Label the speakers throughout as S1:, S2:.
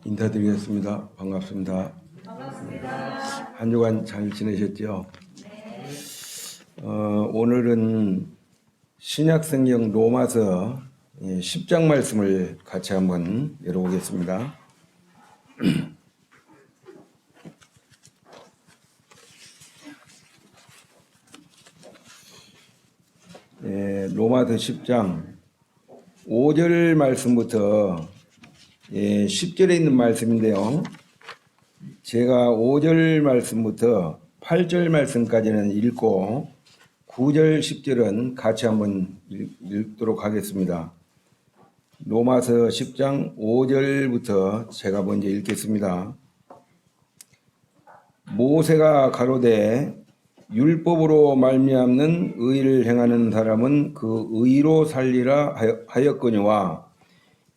S1: 인사드리겠습니다. 반갑습니다.
S2: 반갑습니다.
S1: 한 주간 잘 지내셨죠? 오늘은 신약성경 로마서 10장 말씀을 같이 한번 열어보겠습니다. 로마서 10장 5절 말씀부터 10절에 있는 말씀인데요. 제가 5절 말씀부터 8절 말씀까지는 읽고 9절, 10절은 같이 한번 읽도록 하겠습니다. 로마서 10장 5절부터 제가 먼저 읽겠습니다. 모세가 가로되 율법으로 말미암는 의를 행하는 사람은 그 의로 살리라 하였거니와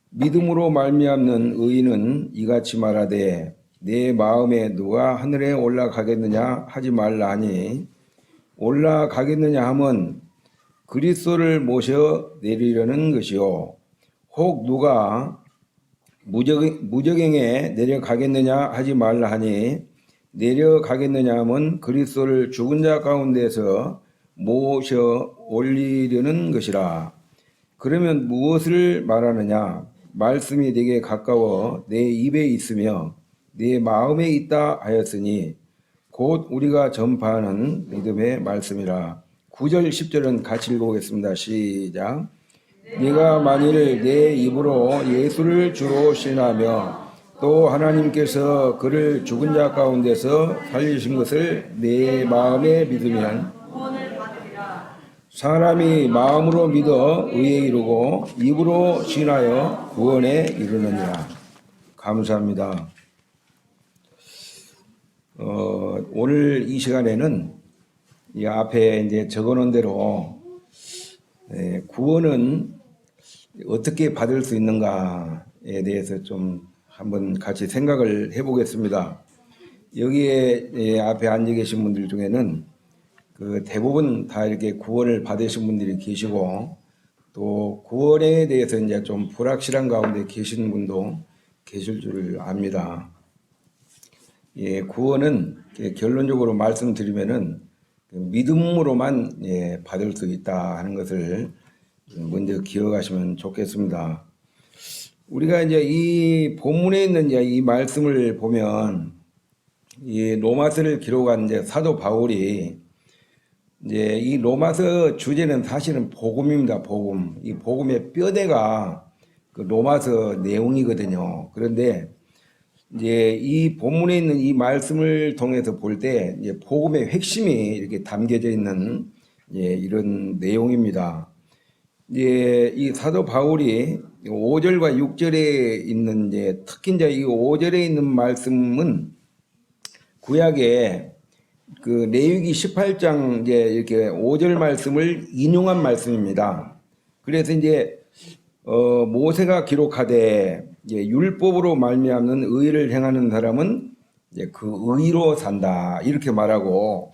S1: 믿음으로 말미암는 의인은 이같이 말하되 내 마음에 누가 하늘에 올라가겠느냐 하지 말라 하니 올라가겠느냐 함은 그리스도를 모셔 내리려는 것이요 혹 누가 무저갱에 내려가겠느냐 하지 말라 하니 내려가겠느냐 함은 그리스도를 죽은 자 가운데서 모셔 올리려는 것이라. 그러면 무엇을 말하느냐? 말씀이 내게 가까워 내 입에 있으며 내 마음에 있다 하였으니 곧 우리가 전파하는 믿음의 말씀이라. 9절 10절은 같이 읽어보겠습니다. 시작. 네가 만일 내 입으로 예수를 주로 신하며 또 하나님께서 그를 죽은 자 가운데서 살리신 것을 내 마음에 믿으면 사람이 마음으로 믿어 의에 이르고 입으로 신하여 구원에 이르느니라. 감사합니다. 오늘 이 시간에는 이 앞에 이제 적어놓은 대로 구원은 어떻게 받을 수 있는가에 대해서 좀 한번 같이 생각을 해보겠습니다. 여기에 앞에 앉아 계신 분들 중에는 그 대부분 다 이렇게 구원을 받으신 분들이 계시고 또 구원에 대해서 이제 좀 불확실한 가운데 계신 분도 계실 줄 압니다. 구원은 결론적으로 말씀드리면은 믿음으로만 받을 수 있다 하는 것을 먼저 기억하시면 좋겠습니다. 우리가 이제 이 본문에 있는 이제 이 말씀을 보면 이 로마서를 기록한 이제 사도 바울이 이제 이 로마서 주제는 사실은 복음입니다. 복음. 이 복음의 뼈대가 그 로마서 내용이거든요. 그런데 이제 이 본문에 있는 이 말씀을 통해서 볼 때 이제 복음의 핵심이 이렇게 담겨져 있는 이런 내용입니다. 이제 이 사도 바울이 5절과 6절에 있는 특히 이제 이 5절에 있는 말씀은 구약에 그 레위기 18장 이렇게 5절 말씀을 인용한 말씀입니다. 그래서 이제 모세가 기록하되 율법으로 말미암는 의를 행하는 사람은 이제 그 의로 산다 이렇게 말하고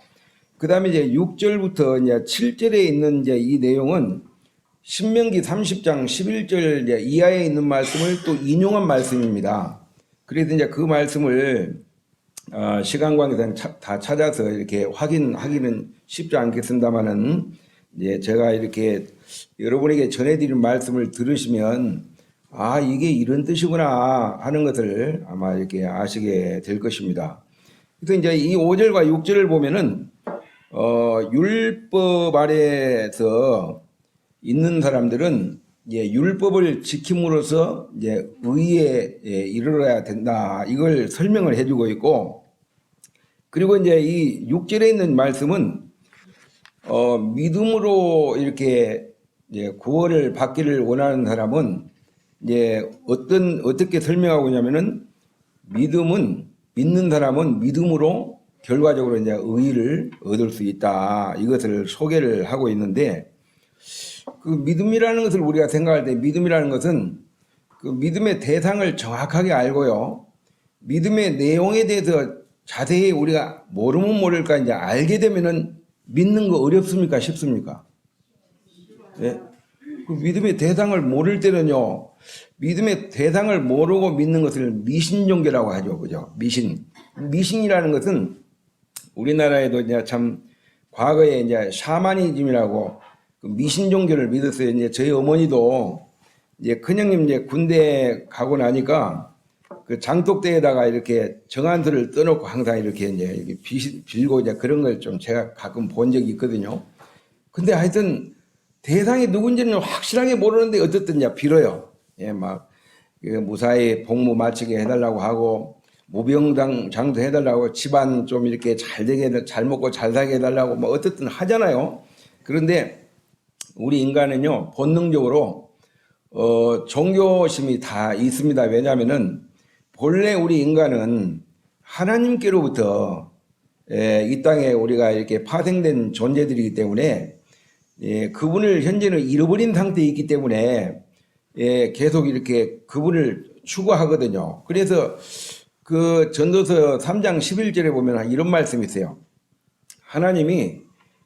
S1: 그다음에 이제 6절부터 이제 7절에 있는 이제 이 내용은 신명기 30장 11절 이하에 있는 말씀을 또 인용한 말씀입니다. 그래서 이제 그 말씀을 시간 관계상 다 찾아서 이렇게 확인하기는 쉽지 않겠습니다만은 이제 제가 이렇게 여러분에게 전해드린 말씀을 들으시면 아 이게 이런 뜻이구나 하는 것을 아마 이렇게 아시게 될 것입니다. 그래서 이제 이 5절과 6절을 보면은 율법 아래에서 있는 사람들은 율법을 지킴으로써 의에 이르러야 된다. 이걸 설명을 해주고 있고, 그리고 이제 이 6절에 있는 말씀은 믿음으로 이렇게 구원을 받기를 원하는 사람은 어떻게 설명하고 있냐면은 믿는 사람은 믿음으로 결과적으로 이제 의를 얻을 수 있다. 이것을 소개를 하고 있는데. 그 믿음이라는 것을 우리가 생각할 때 믿음이라는 것은 그 믿음의 대상을 정확하게 알고요. 믿음의 내용에 대해서 자세히 우리가 모르면 모를까 이제 알게 되면은 믿는 거 어렵습니까? 쉽습니까? 예? 그 믿음의 대상을 모를 때는요, 믿음의 대상을 모르고 믿는 것을 미신종교라고 하죠. 그죠? 미신. 미신이라는 것은 우리나라에도 이제 참 과거에 이제 샤머니즘이라고 그 미신 종교를 믿었어요. 이제 저희 어머니도 이제 큰형님 이제 군대 가고 나니까 그 장독대에다가 이렇게 정한수를 떠놓고 항상 이렇게 이제 빌고 이제 그런 걸 좀 제가 가끔 본 적이 있거든요. 근데 하여튼 대상이 누군지는 확실하게 모르는데 어쨌든 이제 빌어요. 예, 막 그 무사히 복무 마치게 해달라고 하고 무병장도 해달라고 집안 좀 이렇게 잘 되게 잘 먹고 잘 살게 해달라고 뭐 어쨌든 하잖아요. 그런데 우리 인간은요 본능적으로 종교심이 다 있습니다. 왜냐하면은 본래 우리 인간은 하나님께로부터 이 땅에 우리가 이렇게 파생된 존재들이기 때문에 그분을 현재는 잃어버린 상태에 있기 때문에 계속 이렇게 그분을 추구하거든요. 그래서 그 전도서 3장 11절에 보면 이런 말씀이 있어요. 하나님이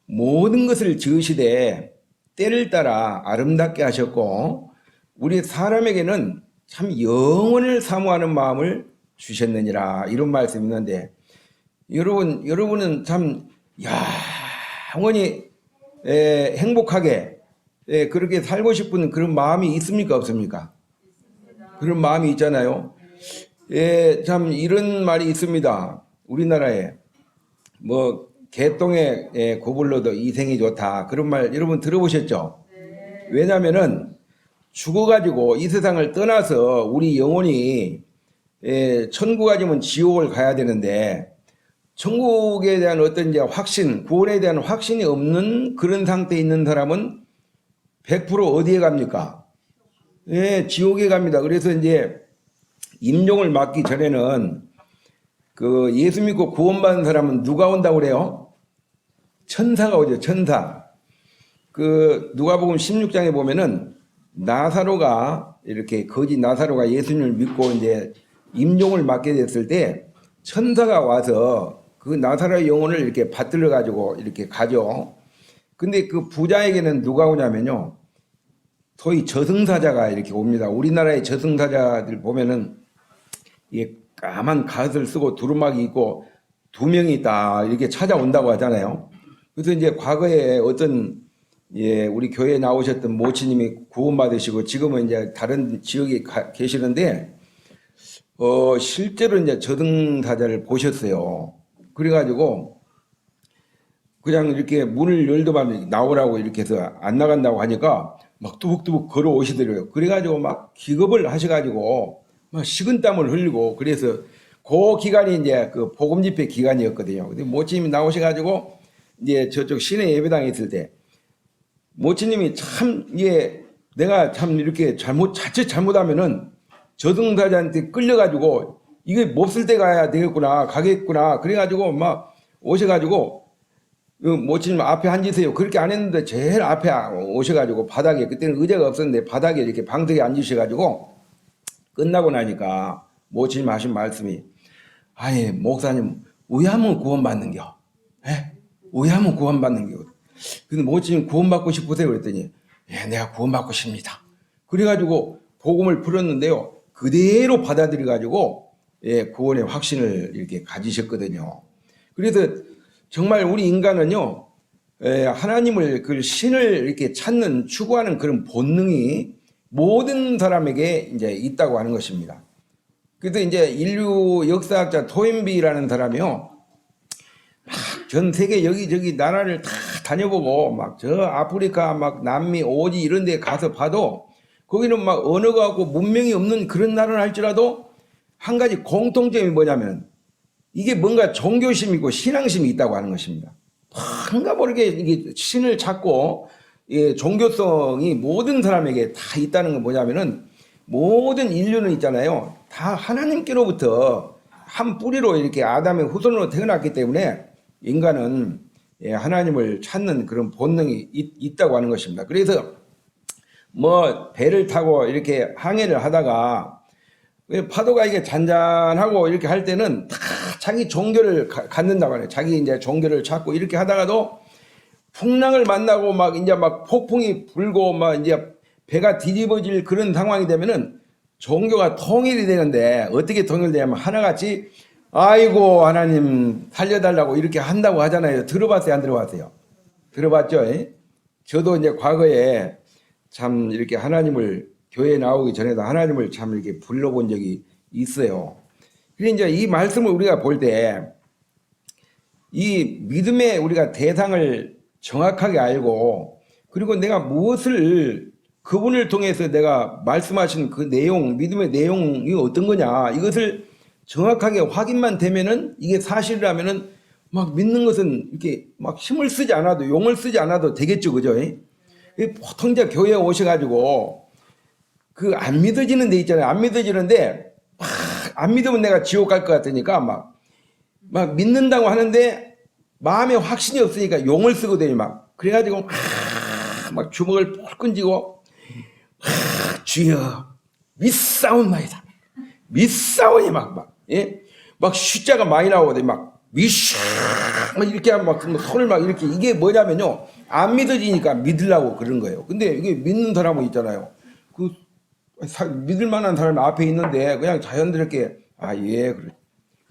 S1: 모든 것을 지으시되 때를 따라 아름답게 하셨고 우리 사람에게는 참 영원을 사모하는 마음을 주셨느니라 이런 말씀이 있는데 여러분은 참 영원히 행복하게 그렇게 살고 싶은 그런 마음이 있습니까 없습니까? 그런 마음이 있잖아요. 참 이런 말이 있습니다. 우리나라에 뭐 개똥에 고불러도 이생이 좋다 그런 말 여러분 들어보셨죠? 왜냐하면은 죽어가지고 이 세상을 떠나서 우리 영혼이 천국 가지면 지옥을 가야 되는데 천국에 대한 어떤 이제 확신, 구원에 대한 확신이 없는 그런 상태에 있는 사람은 100% 어디에 갑니까? 지옥에 갑니다. 그래서 이제 임종을 맞기 전에는 그 예수 믿고 구원받은 사람은 누가 온다고 그래요? 천사가 오죠. 천사. 그 누가복음 16장에 보면은 나사로가 이렇게 거짓 나사로가 예수님을 믿고 이제 임종을 맞게 됐을 때 천사가 와서 그 나사로의 영혼을 이렇게 받들어 가지고 이렇게 가죠. 근데 그 부자에게는 누가 오냐면요. 소위 저승사자가 이렇게 옵니다. 우리나라의 저승사자들 보면은 이게 까만 갓을 쓰고 두루마기 있고 두 명이 있다 이렇게 찾아온다고 하잖아요. 그래서 이제 과거에 어떤 우리 교회에 나오셨던 모치님이 구원받으시고 지금은 이제 다른 지역에 계시는데 실제로 이제 저승사자를 보셨어요. 그래가지고 그냥 이렇게 문을 열더만 나오라고 이렇게 해서 안 나간다고 하니까 막 뚜벅뚜벅 걸어오시더래요. 그래가지고 막 기겁을 하셔가지고 막 식은땀을 흘리고 그래서 그 기간이 이제 그 복음 집회 기간이었거든요. 근데 모치님이 나오셔가지고 이제 저쪽 시내 예배당에 있을 때 모치님이 참 내가 참 이렇게 자칫 잘못하면은 저승사자한테 끌려가지고 이게 몹쓸 때 가야 되겠구나 가겠구나 그래가지고 막 오셔가지고 모치님 앞에 앉으세요. 그렇게 안 했는데 제일 앞에 오셔가지고 바닥에 그때는 의자가 없었는데 바닥에 이렇게 방석에 앉으셔가지고 끝나고 나니까 모치님 하신 말씀이 아니 목사님 우야하면 구원받는겨. 우야하면 구원받는겨. 근데 모치님 구원받고 싶으세요? 그랬더니 내가 구원받고 싶습니다. 그래가지고 복음을 풀었는데요. 그대로 받아들여가지고 구원의 확신을 이렇게 가지셨거든요. 그래서 정말 우리 인간은요, 하나님을, 그 신을 이렇게 찾는, 추구하는 그런 본능이 모든 사람에게 이제 있다고 하는 것입니다. 그래서 이제 인류 역사학자 토인비라는 사람이요, 막 전 세계 여기저기 나라를 다 다녀보고, 막 저 아프리카, 막 남미, 오지 이런 데 가서 봐도, 거기는 막 언어가 없고 문명이 없는 그런 나라를 할지라도, 한 가지 공통점이 뭐냐면, 이게 뭔가 종교심이고 신앙심이 있다고 하는 것입니다. 뭔가 모르게 이게 신을 찾고 종교성이 모든 사람에게 다 있다는 건 뭐냐면은 모든 인류는 있잖아요. 다 하나님께로부터 한 뿌리로 이렇게 아담의 후손으로 태어났기 때문에 인간은 하나님을 찾는 그런 본능이 있다고 하는 것입니다. 그래서 뭐 배를 타고 이렇게 항해를 하다가 파도가 이게 잔잔하고 이렇게 할 때는 다 자기 종교를 갖는다고 해요. 자기 이제 종교를 찾고 이렇게 하다가도 풍랑을 만나고 막 이제 막 폭풍이 불고 막 이제 배가 뒤집어질 그런 상황이 되면은 종교가 통일이 되는데 어떻게 통일되냐면 하나같이 아이고 하나님 살려달라고 이렇게 한다고 하잖아요. 들어봤어요, 안 들어봤어요? 들어봤죠? 저도 이제 과거에 참 이렇게 하나님을 교회에 나오기 전에도 하나님을 참 이렇게 불러본 적이 있어요. 그래 이제 이 말씀을 우리가 볼 때 이 믿음의 우리가 대상을 정확하게 알고 그리고 내가 무엇을 그분을 통해서 내가 말씀하신 그 내용, 믿음의 내용이 어떤 거냐 이것을 정확하게 확인만 되면은 이게 사실이라면은 막 믿는 것은 이렇게 막 힘을 쓰지 않아도 용을 쓰지 않아도 되겠죠, 그죠? 보통 이제 교회에 오셔가지고 그 안 믿어지는 데 있잖아요. 안 믿어지는데 막 안 믿으면 내가 지옥 갈 것 같으니까 막 믿는다고 하는데 마음에 확신이 없으니까 용을 쓰거든요. 막 그래가지고 막 주먹을 폴 끈지고 주여 믿사옵나이다. 믿사오니 막 숫자가 많이 나오거든요. 막 이렇게 하면 막 손을 막 이렇게 이게 뭐냐면요. 안 믿어지니까 믿으려고 그런 거예요. 근데 이게 믿는 사람은 있잖아요. 그 믿을 만한 사람이 앞에 있는데 그냥 자연스럽게 예 그래.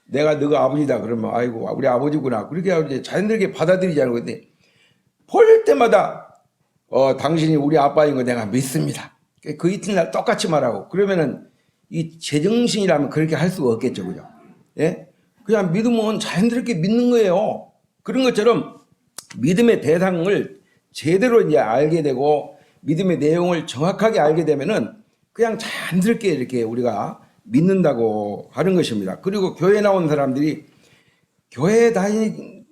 S1: 내가 너가 아버지다 그러면 아이고 우리 아버지구나 그렇게 하고 이제 자연스럽게 받아들이자는 건데 볼 때마다 당신이 우리 아빠인 거 내가 믿습니다. 그 이튿날 똑같이 말하고 그러면은 이 제정신이라면 그렇게 할 수가 없겠죠, 그죠? 예? 그냥 믿으면 자연스럽게 믿는 거예요. 그런 것처럼 믿음의 대상을 제대로 이제 알게 되고 믿음의 내용을 정확하게 알게 되면은 그냥 자연스럽게 이렇게 우리가 믿는다고 하는 것입니다. 그리고 교회 나온 사람들이 교회 다니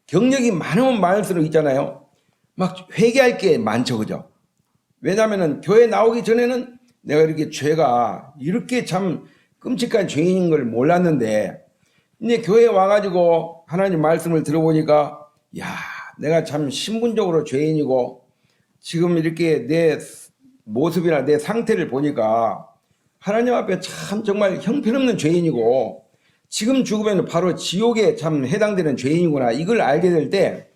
S1: 경력이 많으면 많을수록 있잖아요. 막 회개할 게 많죠, 그죠? 왜냐하면은 교회 나오기 전에는 내가 이렇게 죄가 이렇게 참 끔찍한 죄인인 걸 몰랐는데 이제 교회에 와가지고 하나님 말씀을 들어보니까 야 내가 참 신분적으로 죄인이고 지금 이렇게 내 모습이나 내 상태를 보니까 하나님 앞에 참 정말 형편없는 죄인이고 지금 죽으면 바로 지옥에 참 해당되는 죄인이구나 이걸 알게 될 때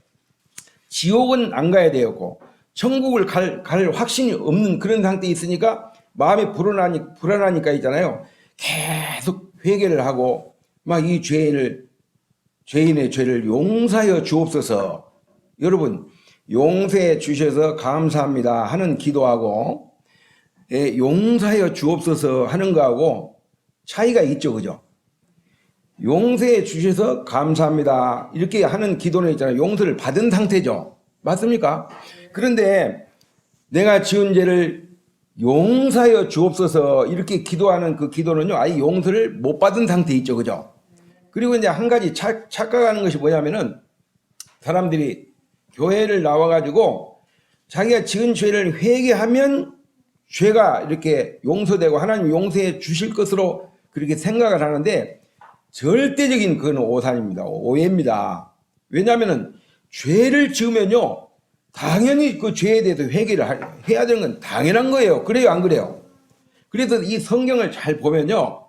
S1: 지옥은 안 가야 되었고 천국을 갈 확신이 없는 그런 상태에 있으니까 마음이 불안하니까 있잖아요. 계속 회개를 하고 막 이 죄인의 죄를 용서하여 주옵소서. 여러분 용서해 주셔서 감사합니다 하는 기도하고 용서하여 주옵소서 하는 거하고 차이가 있죠, 그죠? 용서해 주셔서 감사합니다 이렇게 하는 기도는 있잖아요. 용서를 받은 상태죠. 맞습니까? 그런데 내가 지은 죄를 용서하여 주옵소서 이렇게 기도하는 그 기도는요, 아예 용서를 못 받은 상태 있죠, 그죠? 그리고 이제 한 가지 착각하는 것이 뭐냐면은 사람들이 교회를 나와가지고 자기가 지은 죄를 회개하면 죄가 이렇게 용서되고 하나님 용서해 주실 것으로 그렇게 생각을 하는데 절대적인 그건 오산입니다. 오해입니다. 왜냐하면은 죄를 지으면요 당연히 그 죄에 대해서 회개를 해야 되는 건 당연한 거예요. 그래요, 안 그래요? 그래서 이 성경을 잘 보면요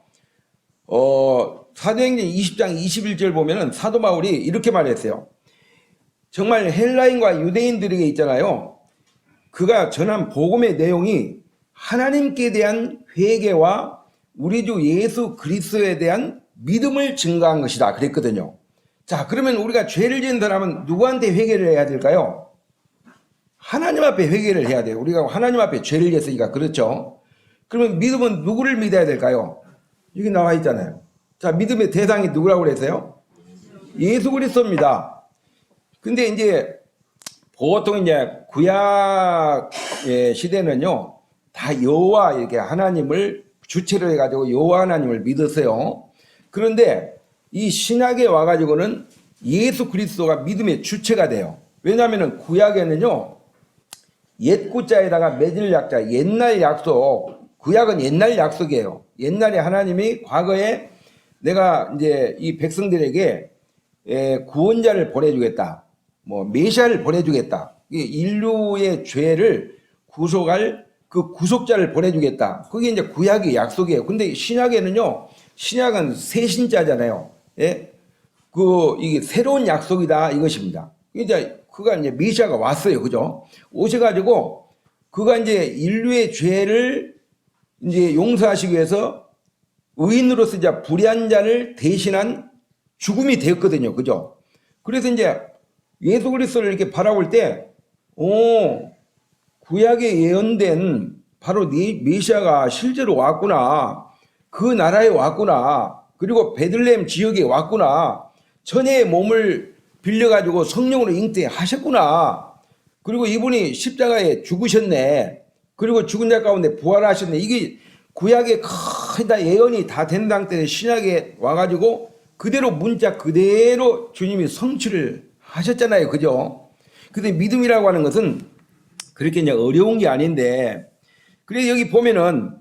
S1: 사도행전 20장 21절 보면은 사도 바울이 이렇게 말했어요. 정말 헬라인과 유대인들에게 있잖아요. 그가 전한 복음의 내용이 하나님께 대한 회개와 우리 주 예수 그리스도에 대한 믿음을 증가한 것이다 그랬거든요. 자, 그러면 우리가 죄를 지은 사람은 누구한테 회개를 해야 될까요? 하나님 앞에 회개를 해야 돼요. 우리가 하나님 앞에 죄를 지었으니까 그렇죠. 그러면 믿음은 누구를 믿어야 될까요? 여기 나와 있잖아요. 자, 믿음의 대상이 누구라고 그랬어요? 예수 그리스도입니다. 근데 이제 보통 이제 구약 시대는요 다 여호와 이렇게 하나님을 주체로 해가지고 여호와 하나님을 믿었어요. 그런데 이 신약에 와가지고는 예수 그리스도가 믿음의 주체가 돼요. 왜냐하면 구약에는요 옛 구자에다가 맺을 약자 옛날 약속, 구약은 옛날 약속이에요. 옛날에 하나님이 과거에 내가 이제 이 백성들에게 구원자를 보내주겠다, 뭐 메시아를 보내주겠다, 인류의 죄를 구속할 그 구속자를 보내주겠다. 그게 이제 구약의 약속이에요. 근데 신약에는요, 신약은 새신자잖아요. 예? 이게 새로운 약속이다 이것입니다. 이제 그가 이제 메시아가 왔어요. 그죠? 오셔가지고 그가 이제 인류의 죄를 이제 용서하시기 위해서 의인으로서 이제 불의한 자를 대신한 죽음이 되었거든요. 그죠? 그래서 이제 예수 그리스도를 이렇게 바라볼 때, 구약에 예언된 바로 메시아가 실제로 왔구나. 그 나라에 왔구나. 그리고 베들레헴 지역에 왔구나. 천혜의 몸을 빌려가지고 성령으로 잉태하셨구나. 그리고 이분이 십자가에 죽으셨네. 그리고 죽은 자 가운데 부활하셨네. 이게 구약에 거의 다 예언이 다 된 상태에 신약에 와가지고 그대로 문자 그대로 주님이 성취를 하셨잖아요. 그죠? 근데 믿음이라고 하는 것은 그렇게 이제 어려운 게 아닌데, 그래서 여기 보면은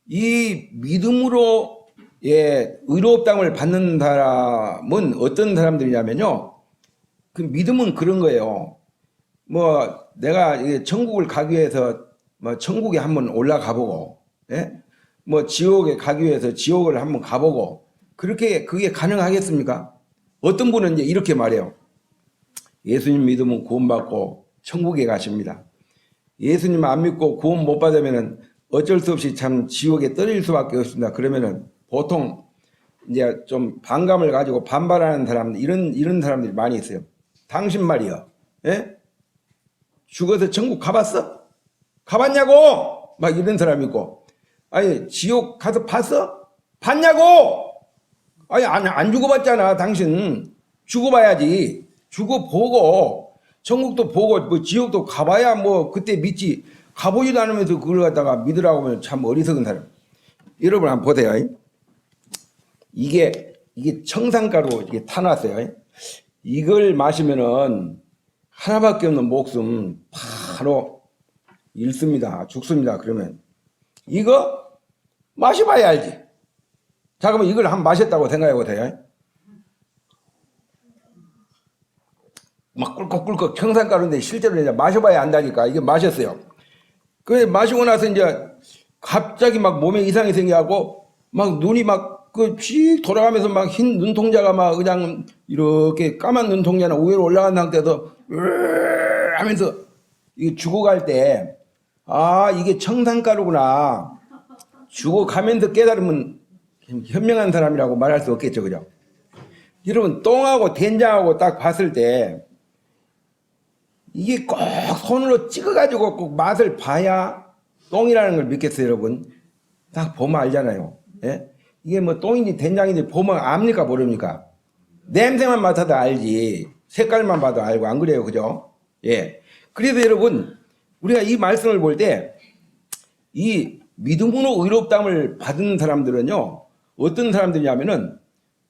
S1: 이 믿음으로 의롭다함을 받는 사람은 어떤 사람들이냐면요. 그 믿음은 그런 거예요. 뭐 내가 천국을 가기 위해서 뭐 천국에 한번 올라가 보고, 뭐 지옥에 가기 위해서 지옥을 한번 가보고, 그렇게 그게 가능하겠습니까? 어떤 분은 이제 이렇게 말해요. 예수님 믿으면 구원받고 천국에 가십니다. 예수님 안 믿고 구원 못 받으면은 어쩔 수 없이 참 지옥에 떨어질 수밖에 없습니다. 그러면은 보통 이제 좀 반감을 가지고 반발하는 사람, 이런 사람들이 많이 있어요. 당신 말이요. 죽어서 천국 가봤어? 가봤냐고? 막 이런 사람이 있고, 아니, 지옥 가서 봤어? 봤냐고? 아니, 안 죽어봤잖아, 당신. 죽어봐야지. 죽어보고, 천국도 보고, 뭐, 지옥도 가봐야 뭐, 그때 믿지. 가보지도 않으면서 그걸 갖다가 믿으라고 하면 참 어리석은 사람. 여러분 한번 보세요. 이게 청산가루 이게 타놨어요. 이걸 마시면은 하나밖에 없는 목숨 바로 잃습니다. 죽습니다. 그러면 이거 마셔봐야 알지. 자, 그러면 이걸 한번 마셨다고 생각해 보세요. 막 꿀꺽꿀꺽 청산가루인데 실제로 이제 마셔봐야 안다니까. 이게 마셨어요. 그 마시고 나서 이제 갑자기 막 몸에 이상이 생겨갖고 막 눈이 막 휙 돌아가면서 막 흰 눈동자가 막 그냥 이렇게 까만 눈동자는 위로 올라간 상태에서 하면서 이 죽어갈 때, 아, 이게 청산가루구나. 죽어가면서 깨달으면 현명한 사람이라고 말할 수 없겠죠. 그죠? 여러분, 똥하고 된장하고 딱 봤을 때 이게 꼭 손으로 찍어가지고 꼭 맛을 봐야 똥이라는 걸 믿겠어요, 여러분? 딱 보면 알잖아요. 이게 뭐 똥인지 된장인지 보면 압니까, 모릅니까? 냄새만 맡아도 알지. 색깔만 봐도 알고, 안 그래요, 그죠? 그래서 여러분, 우리가 이 말씀을 볼 때, 이 믿음으로 의롭다함을 받은 사람들은요, 어떤 사람들이냐면은,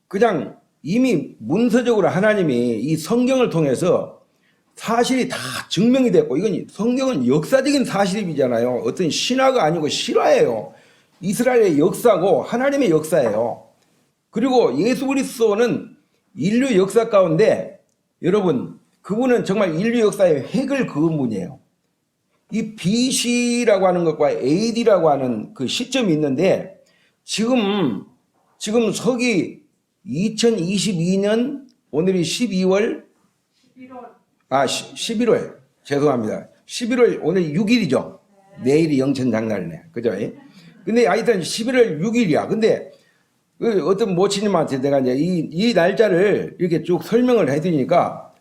S1: 그냥 이미 문서적으로 하나님이 이 성경을 통해서 사실이 다 증명이 됐고, 이건 성경은 역사적인 사실이잖아요. 어떤 신화가 아니고 실화예요. 이스라엘의 역사고 하나님의 역사예요. 그리고 예수 그리스도는 인류 역사 가운데, 여러분, 그분은 정말 인류 역사의 획을 그은 분이에요. 이 BC라고 하는 것과 AD라고 하는 그 시점이 있는데, 지금 서기 2022년 오늘이 11월 죄송합니다. 11월 오늘 6일이죠. 내일이 영천장날이네. 그죠? 근데 하여튼 11월 6일이야. 근데 어떤 모치님한테 내가 이제 이 날짜를 이렇게 쭉 설명을 해드리니까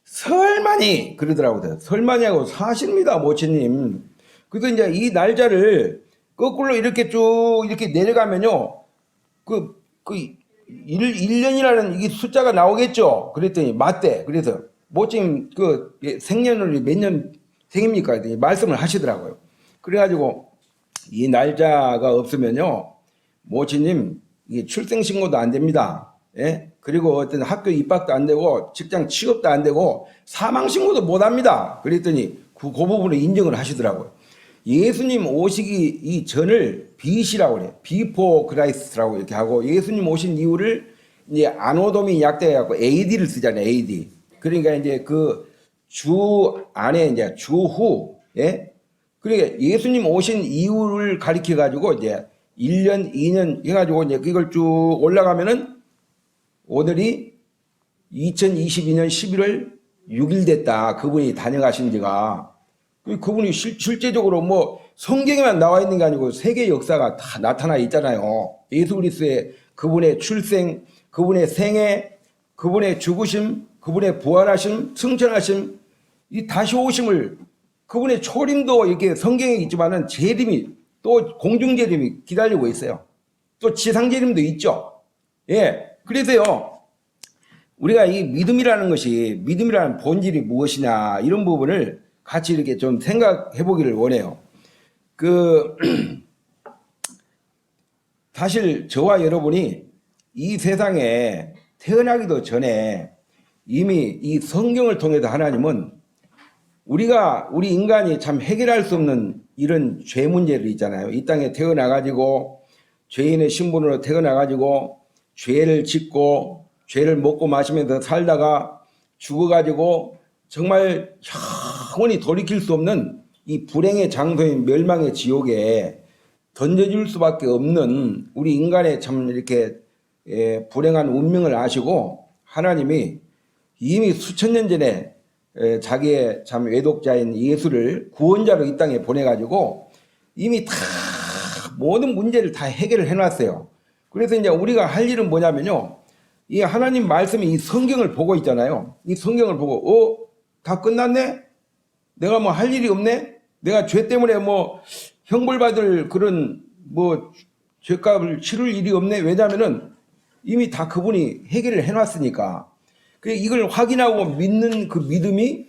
S1: 설마니 그러더라고요. 설마니 하고 사실입니다, 모치님. 그래서 이제 이 날짜를 거꾸로 이렇게 쭉 이렇게 내려가면요. 1년이라는 이게 숫자가 나오겠죠. 그랬더니 맞대. 그래서 모치님 생년월일 몇 년 생입니까? 했더니 말씀을 하시더라고요. 그래가지고 이 날짜가 없으면요, 모치님 이게 출생신고도 안 됩니다. 그리고 어떤 학교 입학도 안 되고 직장 취업도 안 되고 사망신고도 못 합니다. 그랬더니 그 부분을 인정을 하시더라고요. 예수님 오시기 이전을 BC라고 그래요. Before Christ라고 이렇게 하고, 예수님 오신 이후를 이제 아노돔이 약대해갖고 AD를 쓰잖아요. AD. 그러니까 이제 그 주 안에 이제 주후, 그러니까 예수님 오신 이후를 가리켜 가지고 이제 1년, 2년 해가지고 이제 그걸 쭉 올라가면은 오늘이 2022년 11월 6일 됐다. 그분이 다녀가신 지가. 그분이 실제적으로 뭐 성경에만 나와 있는 게 아니고 세계 역사가 다 나타나 있잖아요. 예수 그리스도의 그분의 출생, 그분의 생애, 그분의 죽으심, 그분의 부활하심, 승천하심, 이 다시 오심을 그분의 초림도 이렇게 성경에 있지만은 재림이 또 공중 재림이 기다리고 있어요. 또 지상 재림도 있죠. 예. 그래서요. 우리가 이 믿음이라는 것이 믿음이라는 본질이 무엇이냐 이런 부분을 같이 이렇게 좀 생각해 보기를 원해요. 사실 저와 여러분이 이 세상에 태어나기도 전에 이미 이 성경을 통해서 하나님은 우리 인간이 참 해결할 수 없는 이런 죄 문제들 있잖아요. 이 땅에 태어나가지고 죄인의 신분으로 태어나가지고 죄를 짓고 죄를 먹고 마시면서 살다가 죽어가지고 정말 영원히 돌이킬 수 없는 이 불행의 장소인 멸망의 지옥에 던져줄 수밖에 없는 우리 인간의 참 이렇게 불행한 운명을 아시고 하나님이 이미 수천 년 전에 자기의 참 외독자인 예수를 구원자로 이 땅에 보내가지고 이미 다 모든 문제를 다 해결을 해놨어요. 그래서 이제 우리가 할 일은 뭐냐면요. 이 하나님 말씀이 이 성경을 보고 있잖아요. 이 성경을 보고 다 끝났네? 내가 뭐 할 일이 없네? 내가 죄 때문에 뭐 형벌받을 그런 뭐 죄값을 치를 일이 없네? 왜냐면은 이미 다 그분이 해결을 해놨으니까. 이걸 확인하고 믿는 그 믿음이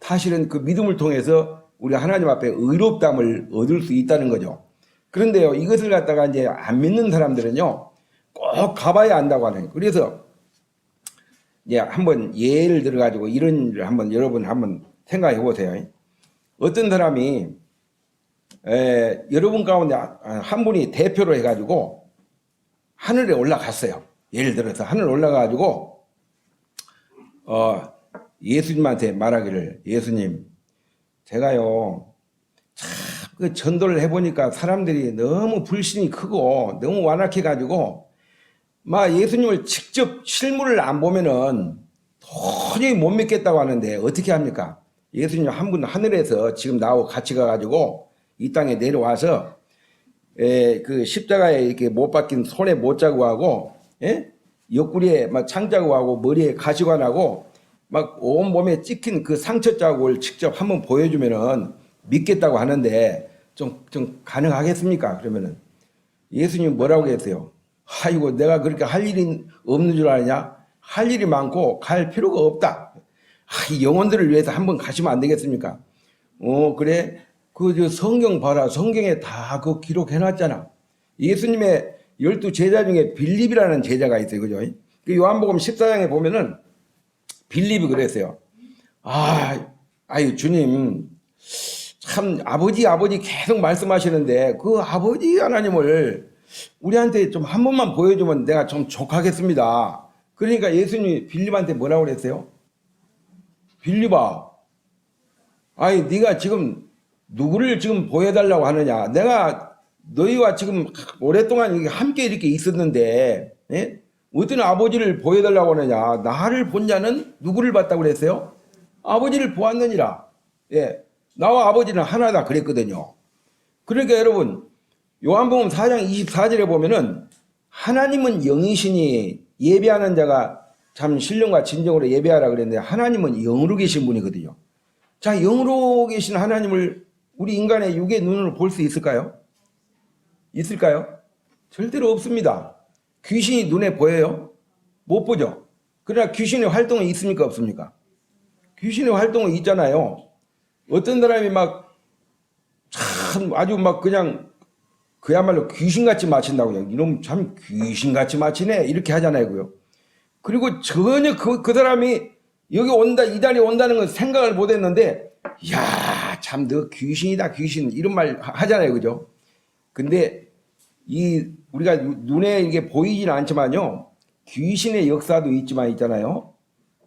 S1: 사실은 그 믿음을 통해서 우리 하나님 앞에 의롭담을 얻을 수 있다는 거죠. 그런데요, 이것을 갖다가 이제 안 믿는 사람들은요, 꼭 가봐야 안다고 하는 거예요. 그래서 이제 한번 예를 들어가지고 이런 일을 한번 여러분 한번 생각해 보세요. 어떤 사람이 여러분 가운데 한 분이 대표로 해가지고 하늘에 올라갔어요. 예를 들어서 하늘 올라가가지고 예수님한테 말하기를 예수님 제가요 참 그 전도를 해보니까 사람들이 너무 불신이 크고 너무 완악해가지고 막 예수님을 직접 실물을 안 보면은 도저히 못 믿겠다고 하는데 어떻게 합니까? 예수님 한 분 하늘에서 지금 나하고 같이 가가지고 이 땅에 내려와서 그 십자가에 이렇게 못 박힌 손에 못 자국하고 옆구리에 막 창자국하고 머리에 가시관하고 막 온몸에 찍힌 그 상처 자국을 직접 한번 보여주면은 믿겠다고 하는데 좀 가능하겠습니까? 그러면은 예수님 뭐라고 했어요? 아이고 내가 그렇게 할 일이 없는 줄 아느냐? 할 일이 많고 갈 필요가 없다. 이 영혼들을 위해서 한번 가시면 안 되겠습니까? 그래 그 성경 봐라. 성경에 다 그 기록해놨잖아. 예수님의 12 제자 중에 빌립이라는 제자가 있어요. 그죠? 그 요한복음 14장에 보면은 빌립이 그랬어요. 아유 주님 참 아버지 계속 말씀하시는데 그 아버지 하나님을 우리한테 좀 한 번만 보여주면 내가 좀 족하겠습니다. 그러니까 예수님이 빌립한테 뭐라고 그랬어요? 빌립아, 아니 네가 지금 누구를 지금 보여달라고 하느냐? 내가 너희와 지금 오랫동안 함께 이렇게 있었는데 어떤 아버지를 보여달라고 하느냐? 나를 본 자는 누구를 봤다고 그랬어요? 아버지를 보았느니라. 나와 아버지는 하나다 그랬거든요. 그러니까 여러분 요한복음 4장 24절에 보면은 하나님은 영이시니 예배하는 자가 참 신령과 진정으로 예배하라 그랬는데 하나님은 영으로 계신 분이거든요. 자, 영으로 계신 하나님을 우리 인간의 육의 눈으로 볼 수 있을까요? 있을까요? 절대로 없습니다. 귀신이 눈에 보여요? 못 보죠. 그러나 귀신의 활동이 있습니까? 없습니까? 귀신의 활동은 있잖아요. 어떤 사람이 막 참 아주 막 그냥 그야말로 귀신같이 마친다고 그냥 이놈 참 귀신같이 마치네 이렇게 하잖아요. 그리고 전혀 그 사람이 여기 온다 이 자리에 온다는 건 생각을 못했는데 야 참 너 귀신이다 귀신 이런 말 하잖아요. 그죠? 근데 우리가 눈에 이게 보이지는 않지만요. 귀신의 역사도 있잖아요.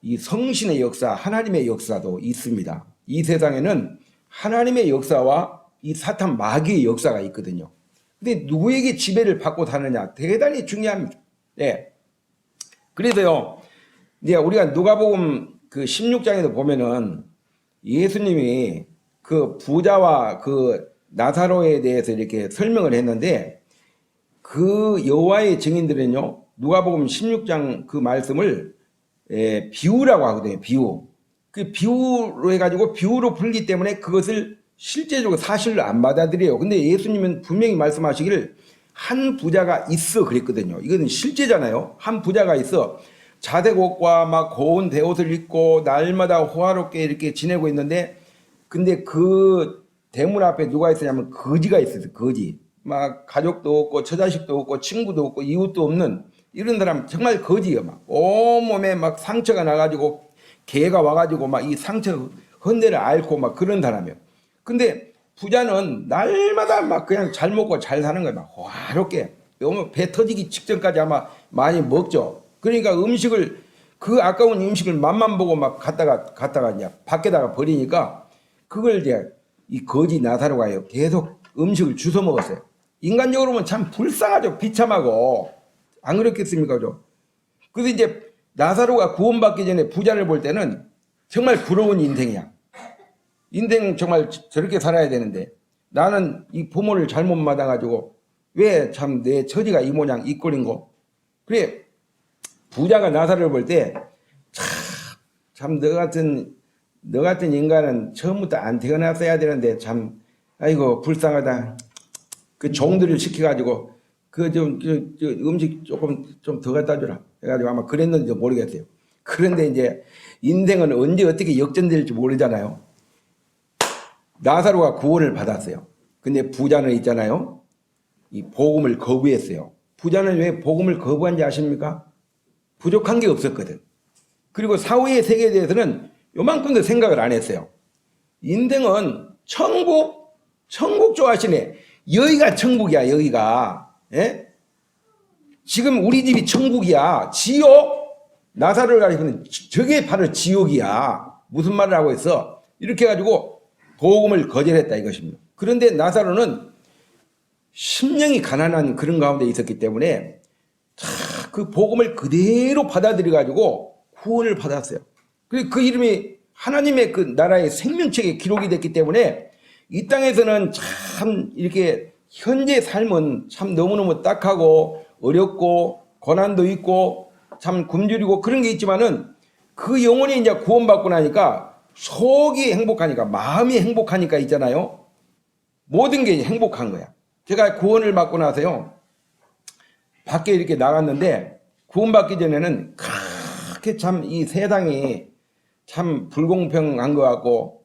S1: 이 성신의 역사, 하나님의 역사도 있습니다. 이 세상에는 하나님의 역사와 이 사탄 마귀의 역사가 있거든요. 근데 누구에게 지배를 받고 사느냐 대단히 중요합니다. 그래서요. 이제 우리가 누가복음 그 16장에도 보면은 예수님이 그 부자와 그 나사로에 대해서 이렇게 설명을 했는데 그 여호와의 증인들은요 누가복음 16장 그 말씀을 비유라고 하거든요. 비유. 그 비유로 해가지고 비유로 풀기 때문에 그것을 실제적으로 사실로 안 받아들여요. 근데 예수님은 분명히 말씀하시기를 한 부자가 있어 그랬거든요. 이거는 실제잖아요. 한 부자가 있어 자색옷과 막 고운 대옷을 입고 날마다 호화롭게 이렇게 지내고 있는데 근데 그 대문 앞에 누가 있었냐면 거지가 있었어요. 거지. 막 가족도 없고 처자식도 없고 친구도 없고 이웃도 없는 이런 사람 정말 거지예요. 막 온몸에 막 상처가 나가지고 개가 와가지고 막 이 상처 헌데를 앓고 막 그런 사람이에요. 근데 부자는 날마다 막 그냥 잘 먹고 잘 사는 거예요. 막 호화롭게. 너무 배 터지기 직전까지 아마 많이 먹죠. 그러니까 음식을 그 아까운 음식을 맛만 보고 막 갖다가 이제 밖에다가 버리니까 그걸 이제 이 거지 나사로가요 계속 음식을 주워 먹었어요. 인간적으로 보면 참 불쌍하죠. 비참하고 안 그렇겠습니까? 그래서 이제 나사로가 구원받기 전에 부자를 볼 때는 정말 부러운 인생이야. 인생 정말 저렇게 살아야 되는데 나는 이 부모를 잘못 받아가지고 왜 참 내 처지가 이 모양 이 꼴인 거. 그래 부자가 나사로를 볼 때 참 너 같은 인간은 처음부터 안 태어났어야 되는데 참 아이고 불쌍하다. 그 종들을 시켜가지고 그 좀 음식 조금 좀 더 갖다 주라 해가지고 아마 그랬는지 모르겠어요. 그런데 이제 인생은 언제 어떻게 역전될지 모르잖아요. 나사로가 구원을 받았어요. 근데 부자는 있잖아요. 이 복음을 거부했어요. 부자는 왜 복음을 거부한지 아십니까? 부족한 게 없었거든. 그리고 사후의 세계에 대해서는 요만큼도 생각을 안 했어요. 인생은 천국 좋아하시네. 여기가 천국이야, 여기가. 예? 지금 우리 집이 천국이야. 지옥? 나사로를 가리키는 저게 바로 지옥이야. 무슨 말을 하고 있어? 이렇게 해가지고 복음을 거절했다 이것입니다. 그런데 나사로는 심령이 가난한 그런 가운데 있었기 때문에 그 복음을 그대로 받아들여가지고 구원을 받았어요. 그리고 그 이름이 하나님의 그 나라의 생명책에 기록이 됐기 때문에 이 땅에서는 참 이렇게 현재 삶은 참 너무너무 딱하고 어렵고 고난도 있고 참 굶주리고 그런 게 있지만은 그 영혼이 이제 구원받고 나니까 속이 행복하니까 마음이 행복하니까 있잖아요. 모든 게 행복한 거야. 제가 구원을 받고 나서요. 밖에 이렇게 나갔는데 구원받기 전에는 그렇게 참 이 세상이 참 불공평한 것 같고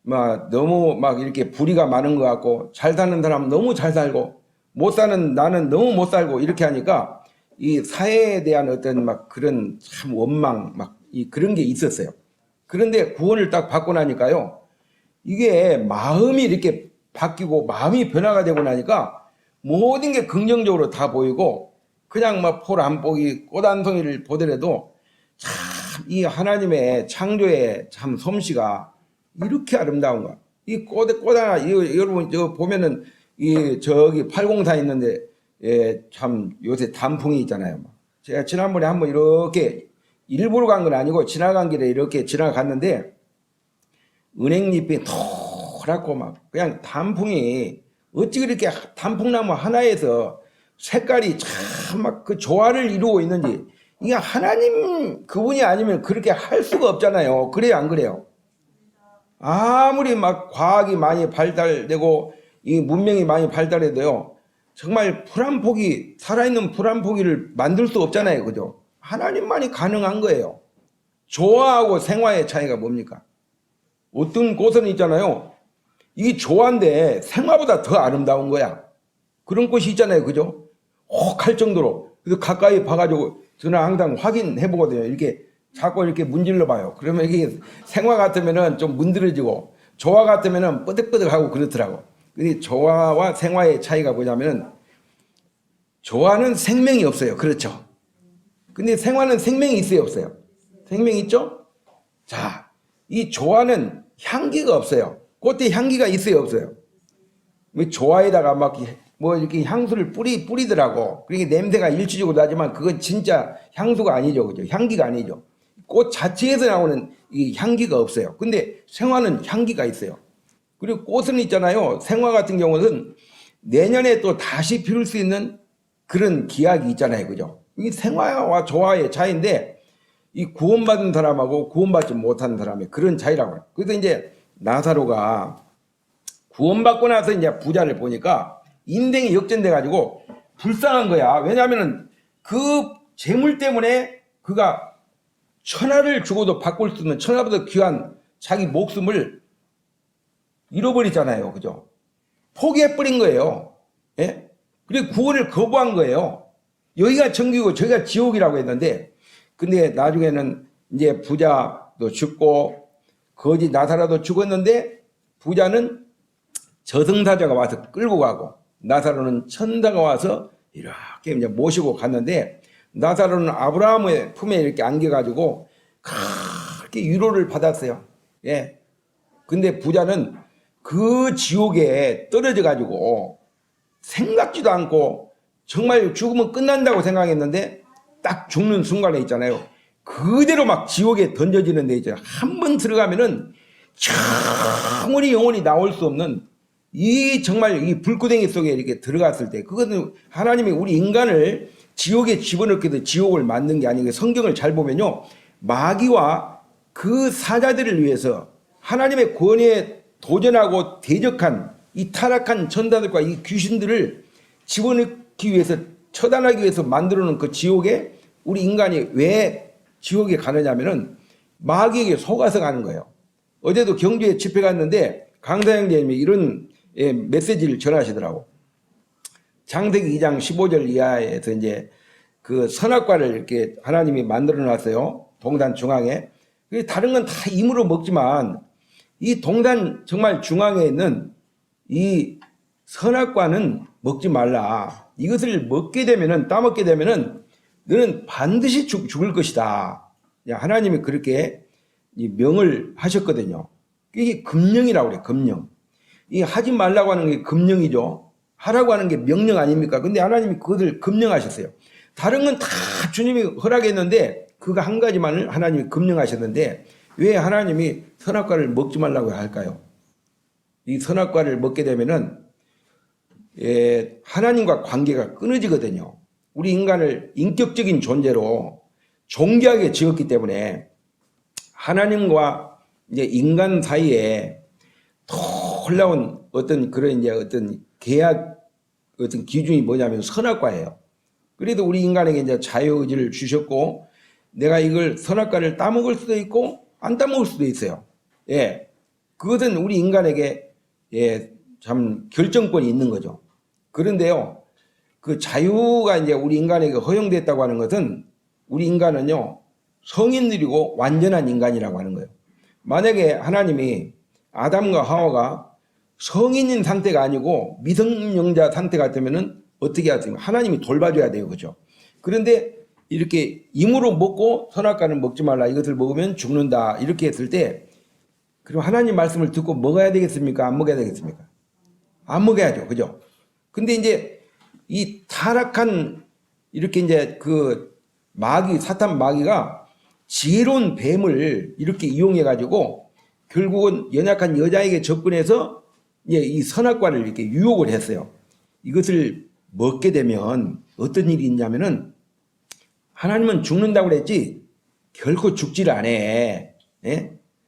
S1: 막 너무 막 이렇게 불의가 많은 것 같고 잘 사는 사람은 너무 잘 살고 못 사는 나는 너무 못 살고 이렇게 하니까 이 사회에 대한 어떤 막 그런 참 원망 막 이 그런 게 있었어요. 그런데 구원을 딱 받고 나니까요. 이게 마음이 이렇게 바뀌고 마음이 변화가 되고 나니까 모든 게 긍정적으로 다 보이고 그냥 막 폴 안 보기 꽃 한 송이를 보더라도 참 이 하나님의 창조의 참 솜씨가 이렇게 아름다운 거야. 이 꽃 하나 여러분 저 보면은 이 저기 804 있는데 참 요새 단풍이 있잖아요. 제가 지난번에 한번 이렇게 일부러 간 건 아니고 지나간 길에 이렇게 지나갔는데 은행잎이 노랗고 막 그냥 단풍이 어찌 그렇게 단풍나무 하나에서 색깔이 참 막 그 조화를 이루고 있는지 이게 하나님 그분이 아니면 그렇게 할 수가 없잖아요. 그래요 안 그래요? 아무리 막 과학이 많이 발달되고 이 문명이 많이 발달해도요. 정말 풀 한 포기 살아있는 풀 한 포기를 만들 수 없잖아요. 그죠? 하나님만이 가능한 거예요. 조화하고 생화의 차이가 뭡니까? 어떤 꽃은 있잖아요. 이게 조화인데 생화보다 더 아름다운 거야. 그런 꽃이 있잖아요. 그죠? 혹할 정도로. 그래서 가까이 봐가지고 저는 항상 확인해 보거든요. 이렇게 자꾸 이렇게 문질러 봐요. 그러면 이게 생화 같으면은 좀 문드러지고 조화 같으면은 뻐득뻐득하고 그렇더라고. 근데 조화와 생화의 차이가 뭐냐면은 조화는 생명이 없어요. 그렇죠? 근데 생화는 생명이 있어요, 없어요? 생명이 있죠? 자, 이 조화는 향기가 없어요. 꽃에 향기가 있어요, 없어요? 조화에다가 막 뭐 이렇게 향수를 뿌리더라고. 그러니까 냄새가 일시적으로 나지만 그건 진짜 향수가 아니죠, 그죠? 향기가 아니죠. 꽃 자체에서 나오는 이 향기가 없어요. 근데 생화는 향기가 있어요. 그리고 꽃은 있잖아요. 생화 같은 경우는 내년에 또 다시 피울 수 있는 그런 기약이 있잖아요. 그죠? 이 생화와 조화의 차이인데 이 구원받은 사람하고 구원받지 못한 사람의 그런 차이라고 해요. 그래서 이제 나사로가 구원받고 나서 이제 부자를 보니까 인생이 역전돼 가지고 불쌍한 거야. 왜냐하면은 그 재물 때문에 그가 천하를 주고도 바꿀 수 있는 천하보다 귀한 자기 목숨을 잃어버리잖아요. 그죠? 포기해버린 거예요. 예? 그리고 구원을 거부한 거예요. 여기가 천국이고 저기가 지옥이라고 했는데, 근데 나중에는 이제 부자도 죽고 거지 나사로도 죽었는데 부자는 저승사자가 와서 끌고 가고 나사로는 천사가 와서 이렇게 이제 모시고 갔는데 나사로는 아브라함의 품에 이렇게 안겨가지고 그렇게 위로를 받았어요. 예. 근데 부자는 그 지옥에 떨어져 가지고 생각지도 않고 정말 죽으면 끝난다고 생각했는데 딱 죽는 순간에 있잖아요. 그대로 막 지옥에 던져지는 데 있잖아요. 한 번 들어가면은 영원히 나올 수 없는 이 정말 이 불구덩이 속에 이렇게 들어갔을 때 그거는 하나님이 우리 인간을 지옥에 집어넣기도 지옥을 만든 게 아니고 성경을 잘 보면요. 마귀와 그 사자들을 위해서 하나님의 권위에 도전하고 대적한 이 타락한 천사들과 이 귀신들을 집어넣기 위해서 처단하기 위해서 만들어 놓은 그 지옥에 우리 인간이 왜 지옥에 가느냐면은 마귀에게 속아서 가는 거예요. 어제도 경주에 집회 갔는데 강사 형제님이 이런 메시지를 전하시더라고. 창세기 2장 15절 이하에서 이제 그 선악과를 이렇게 하나님이 만들어 놨어요. 동산 중앙에. 다른 건 다 임으로 먹지만 이 동산 정말 중앙에 있는 이 선악과는 먹지 말라. 이것을 먹게 되면은 따먹게 되면은 너는 반드시 죽을 것이다. 하나님이 그렇게 명을 하셨거든요. 이게 금령이라고 그래요. 금령. 이 하지 말라고 하는 게 금령이죠. 하라고 하는 게 명령 아닙니까? 근데 하나님이 그것을 금령하셨어요. 다른 건 다 주님이 허락했는데 그거 한 가지만을 하나님이 금령하셨는데 왜 하나님이 선악과를 먹지 말라고 할까요? 이 선악과를 먹게 되면은 하나님과 관계가 끊어지거든요. 우리 인간을 인격적인 존재로 존귀하게 지었기 때문에 하나님과 이제 인간 사이에 놀라운 어떤 그런 이제 어떤 계약 어떤 기준이 뭐냐면 선악과예요. 그래도 우리 인간에게 이제 자유의지를 주셨고 내가 이걸 선악과를 따먹을 수도 있고 안 따먹을 수도 있어요. 예. 그것은 우리 인간에게 참 결정권이 있는 거죠. 그런데요. 그 자유가 이제 우리 인간에게 허용됐다고 하는 것은 우리 인간은요. 성인들이고 완전한 인간이라고 하는 거예요. 만약에 하나님이 아담과 하와가 성인인 상태가 아니고 미성년자 상태 같으면은 어떻게 하세요? 하나님이 돌봐줘야 돼요. 그죠? 그런데 이렇게 임으로 먹고 선악과는 먹지 말라. 이것을 먹으면 죽는다. 이렇게 했을 때 그럼 하나님 말씀을 듣고 먹어야 되겠습니까? 안 먹어야 되겠습니까? 안 먹어야죠. 그죠? 근데 이제 이 타락한 이렇게 이제 그 마귀, 사탄 마귀가 지혜로운 뱀을 이렇게 이용해 가지고 결국은 연약한 여자에게 접근해서 이 선악과를 이렇게 유혹을 했어요. 이것을 먹게 되면 어떤 일이 있냐면은 하나님은 죽는다고 그랬지 결코 죽지를 않아. 예?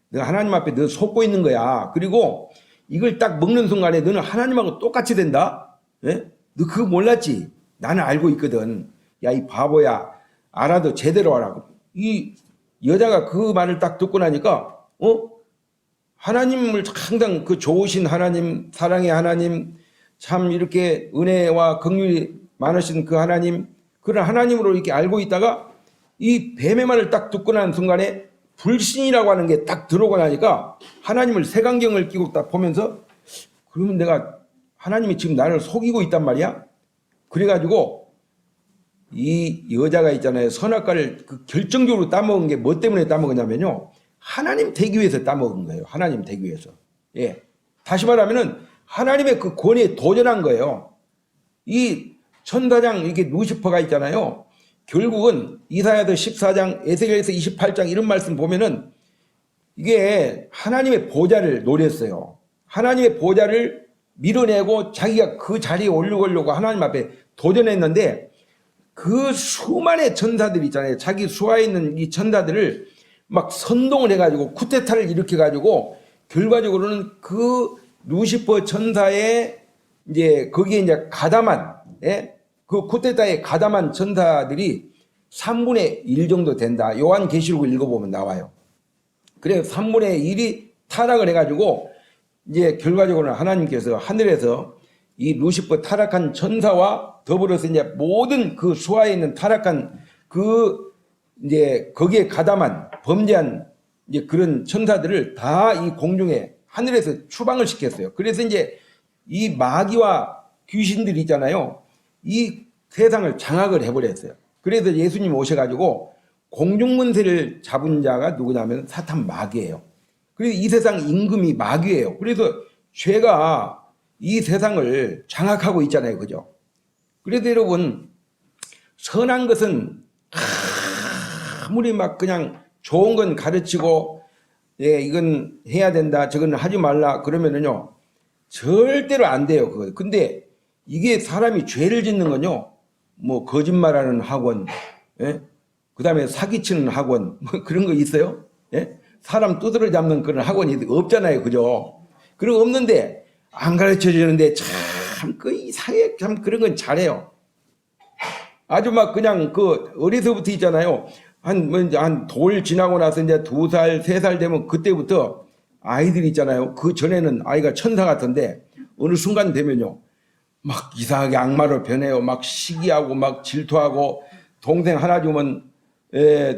S1: 내가 하나님 앞에 너 속고 있는 거야. 그리고 이걸 딱 먹는 순간에 너는 하나님하고 똑같이 된다. 예? 너 그거 몰랐지? 나는 알고 있거든. 야, 이 바보야. 알아도 제대로 하라고. 이 여자가 그 말을 딱 듣고 나니까 하나님을 항상 그 좋으신 하나님, 사랑의 하나님, 참 이렇게 은혜와 긍휼이 많으신 그 하나님, 그런 하나님으로 이렇게 알고 있다가 이 뱀의 말을 딱 듣고 난 순간에 불신이라고 하는 게 딱 들어오고 나니까 하나님을 색안경을 끼고 딱 보면서 그러면 내가 하나님이 지금 나를 속이고 있단 말이야? 그래가지고 이 여자가 있잖아요. 선악과를 그 결정적으로 따먹은 게 뭐 때문에 따먹었냐면요. 하나님 되기 위해서 따먹은 거예요. 하나님 되기 위해서. 예. 다시 말하면은 하나님의 그 권위에 도전한 거예요. 이 천사장 이렇게 루시퍼가 있잖아요. 결국은 이사야서 14장, 에스겔서 28장 이런 말씀 보면은 이게 하나님의 보좌를 노렸어요. 하나님의 보좌를 밀어내고 자기가 그 자리에 올라가려고 하나님 앞에 도전했는데 그 수많은 전사들 있잖아요. 자기 수하에 있는 이 전사들을 막 선동을 해가지고 쿠데타를 일으켜가지고 결과적으로는 그 루시퍼 전사의 이제 거기에 이제 가담한 그 쿠데타에 가담한 전사들이 3분의 1 정도 된다. 요한계시록을 읽어보면 나와요. 그래서 3분의 1이 타락을 해가지고 이제 결과적으로는 하나님께서 하늘에서 이 루시퍼 타락한 전사와 더불어서 이제 모든 그 수하에 있는 타락한 그 이제 거기에 가담한 범죄한 이제 그런 천사들을 다 이 공중에 하늘에서 추방을 시켰어요. 그래서 이제 이 마귀와 귀신들이 있잖아요. 이 세상을 장악을 해버렸어요. 그래서 예수님 오셔가지고 공중문세를 잡은 자가 누구냐면 사탄 마귀예요. 그래서 이 세상 임금이 마귀예요. 그래서 죄가 이 세상을 장악하고 있잖아요. 그죠? 그래서 여러분, 선한 것은 아무리 막 그냥 좋은 건 가르치고, 예, 이건 해야 된다, 저건 하지 말라, 그러면은요, 절대로 안 돼요. 그거. 근데 이게 사람이 죄를 짓는 건요, 뭐, 거짓말하는 학원, 예? 그 다음에 사기치는 학원, 뭐 그런 거 있어요? 예? 사람 두드러 잡는 그런 학원이 없잖아요. 그죠? 그런 거 없는데, 안 가르쳐 주는데 참 그 이상하게 참 그런 건 잘해요. 아주 막 그냥 그 어려서부터 있잖아요. 한 돌 지나고 나서 이제 2살, 3살 되면 그때부터 아이들 있잖아요. 그 전에는 아이가 천사 같은데 어느 순간 되면요. 막 이상하게 악마로 변해요. 막 시기하고 막 질투하고 동생 하나 주면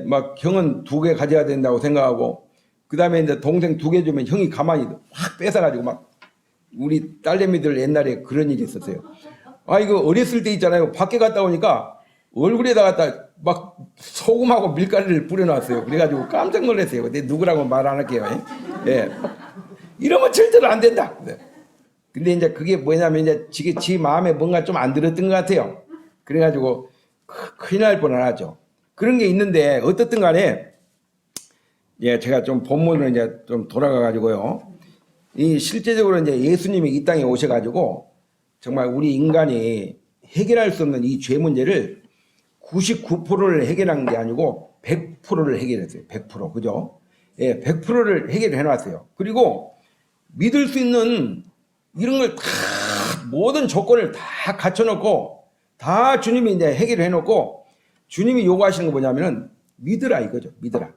S1: 막 형은 2개 가져야 된다고 생각하고 그 다음에 이제 동생 2개 주면 형이 가만히 확 뺏어가지고 막 우리 딸내미들 옛날에 그런 일이 있었어요. 아, 이거 어렸을 때 있잖아요. 밖에 갔다 오니까 얼굴에다 갖다 막 소금하고 밀가루를 뿌려놨어요. 그래가지고 깜짝 놀랐어요. 근데 누구라고 말 안 할게요. 예. 이러면 절대로 안 된다. 근데 이제 그게 뭐냐면 이제 지 마음에 뭔가 좀 안 들었던 것 같아요. 그래가지고 큰일 날 뻔하죠. 그런 게 있는데 어떻든 간에 예, 제가 좀 본문으로 이제 좀 돌아가가지고요. 이 실제적으로 이제 예수님이 이 땅에 오셔가지고 정말 우리 인간이 해결할 수 없는 이 죄 문제를 99%를 해결한 게 아니고 100%를 해결했어요. 100%. 그죠? 예, 100%를 해결해 놨어요. 그리고 믿을 수 있는 이런 걸 다 모든 조건을 다 갖춰놓고 다 주님이 이제 해결해 놓고 주님이 요구하시는 거 뭐냐면은 믿으라 이거죠. 믿으라.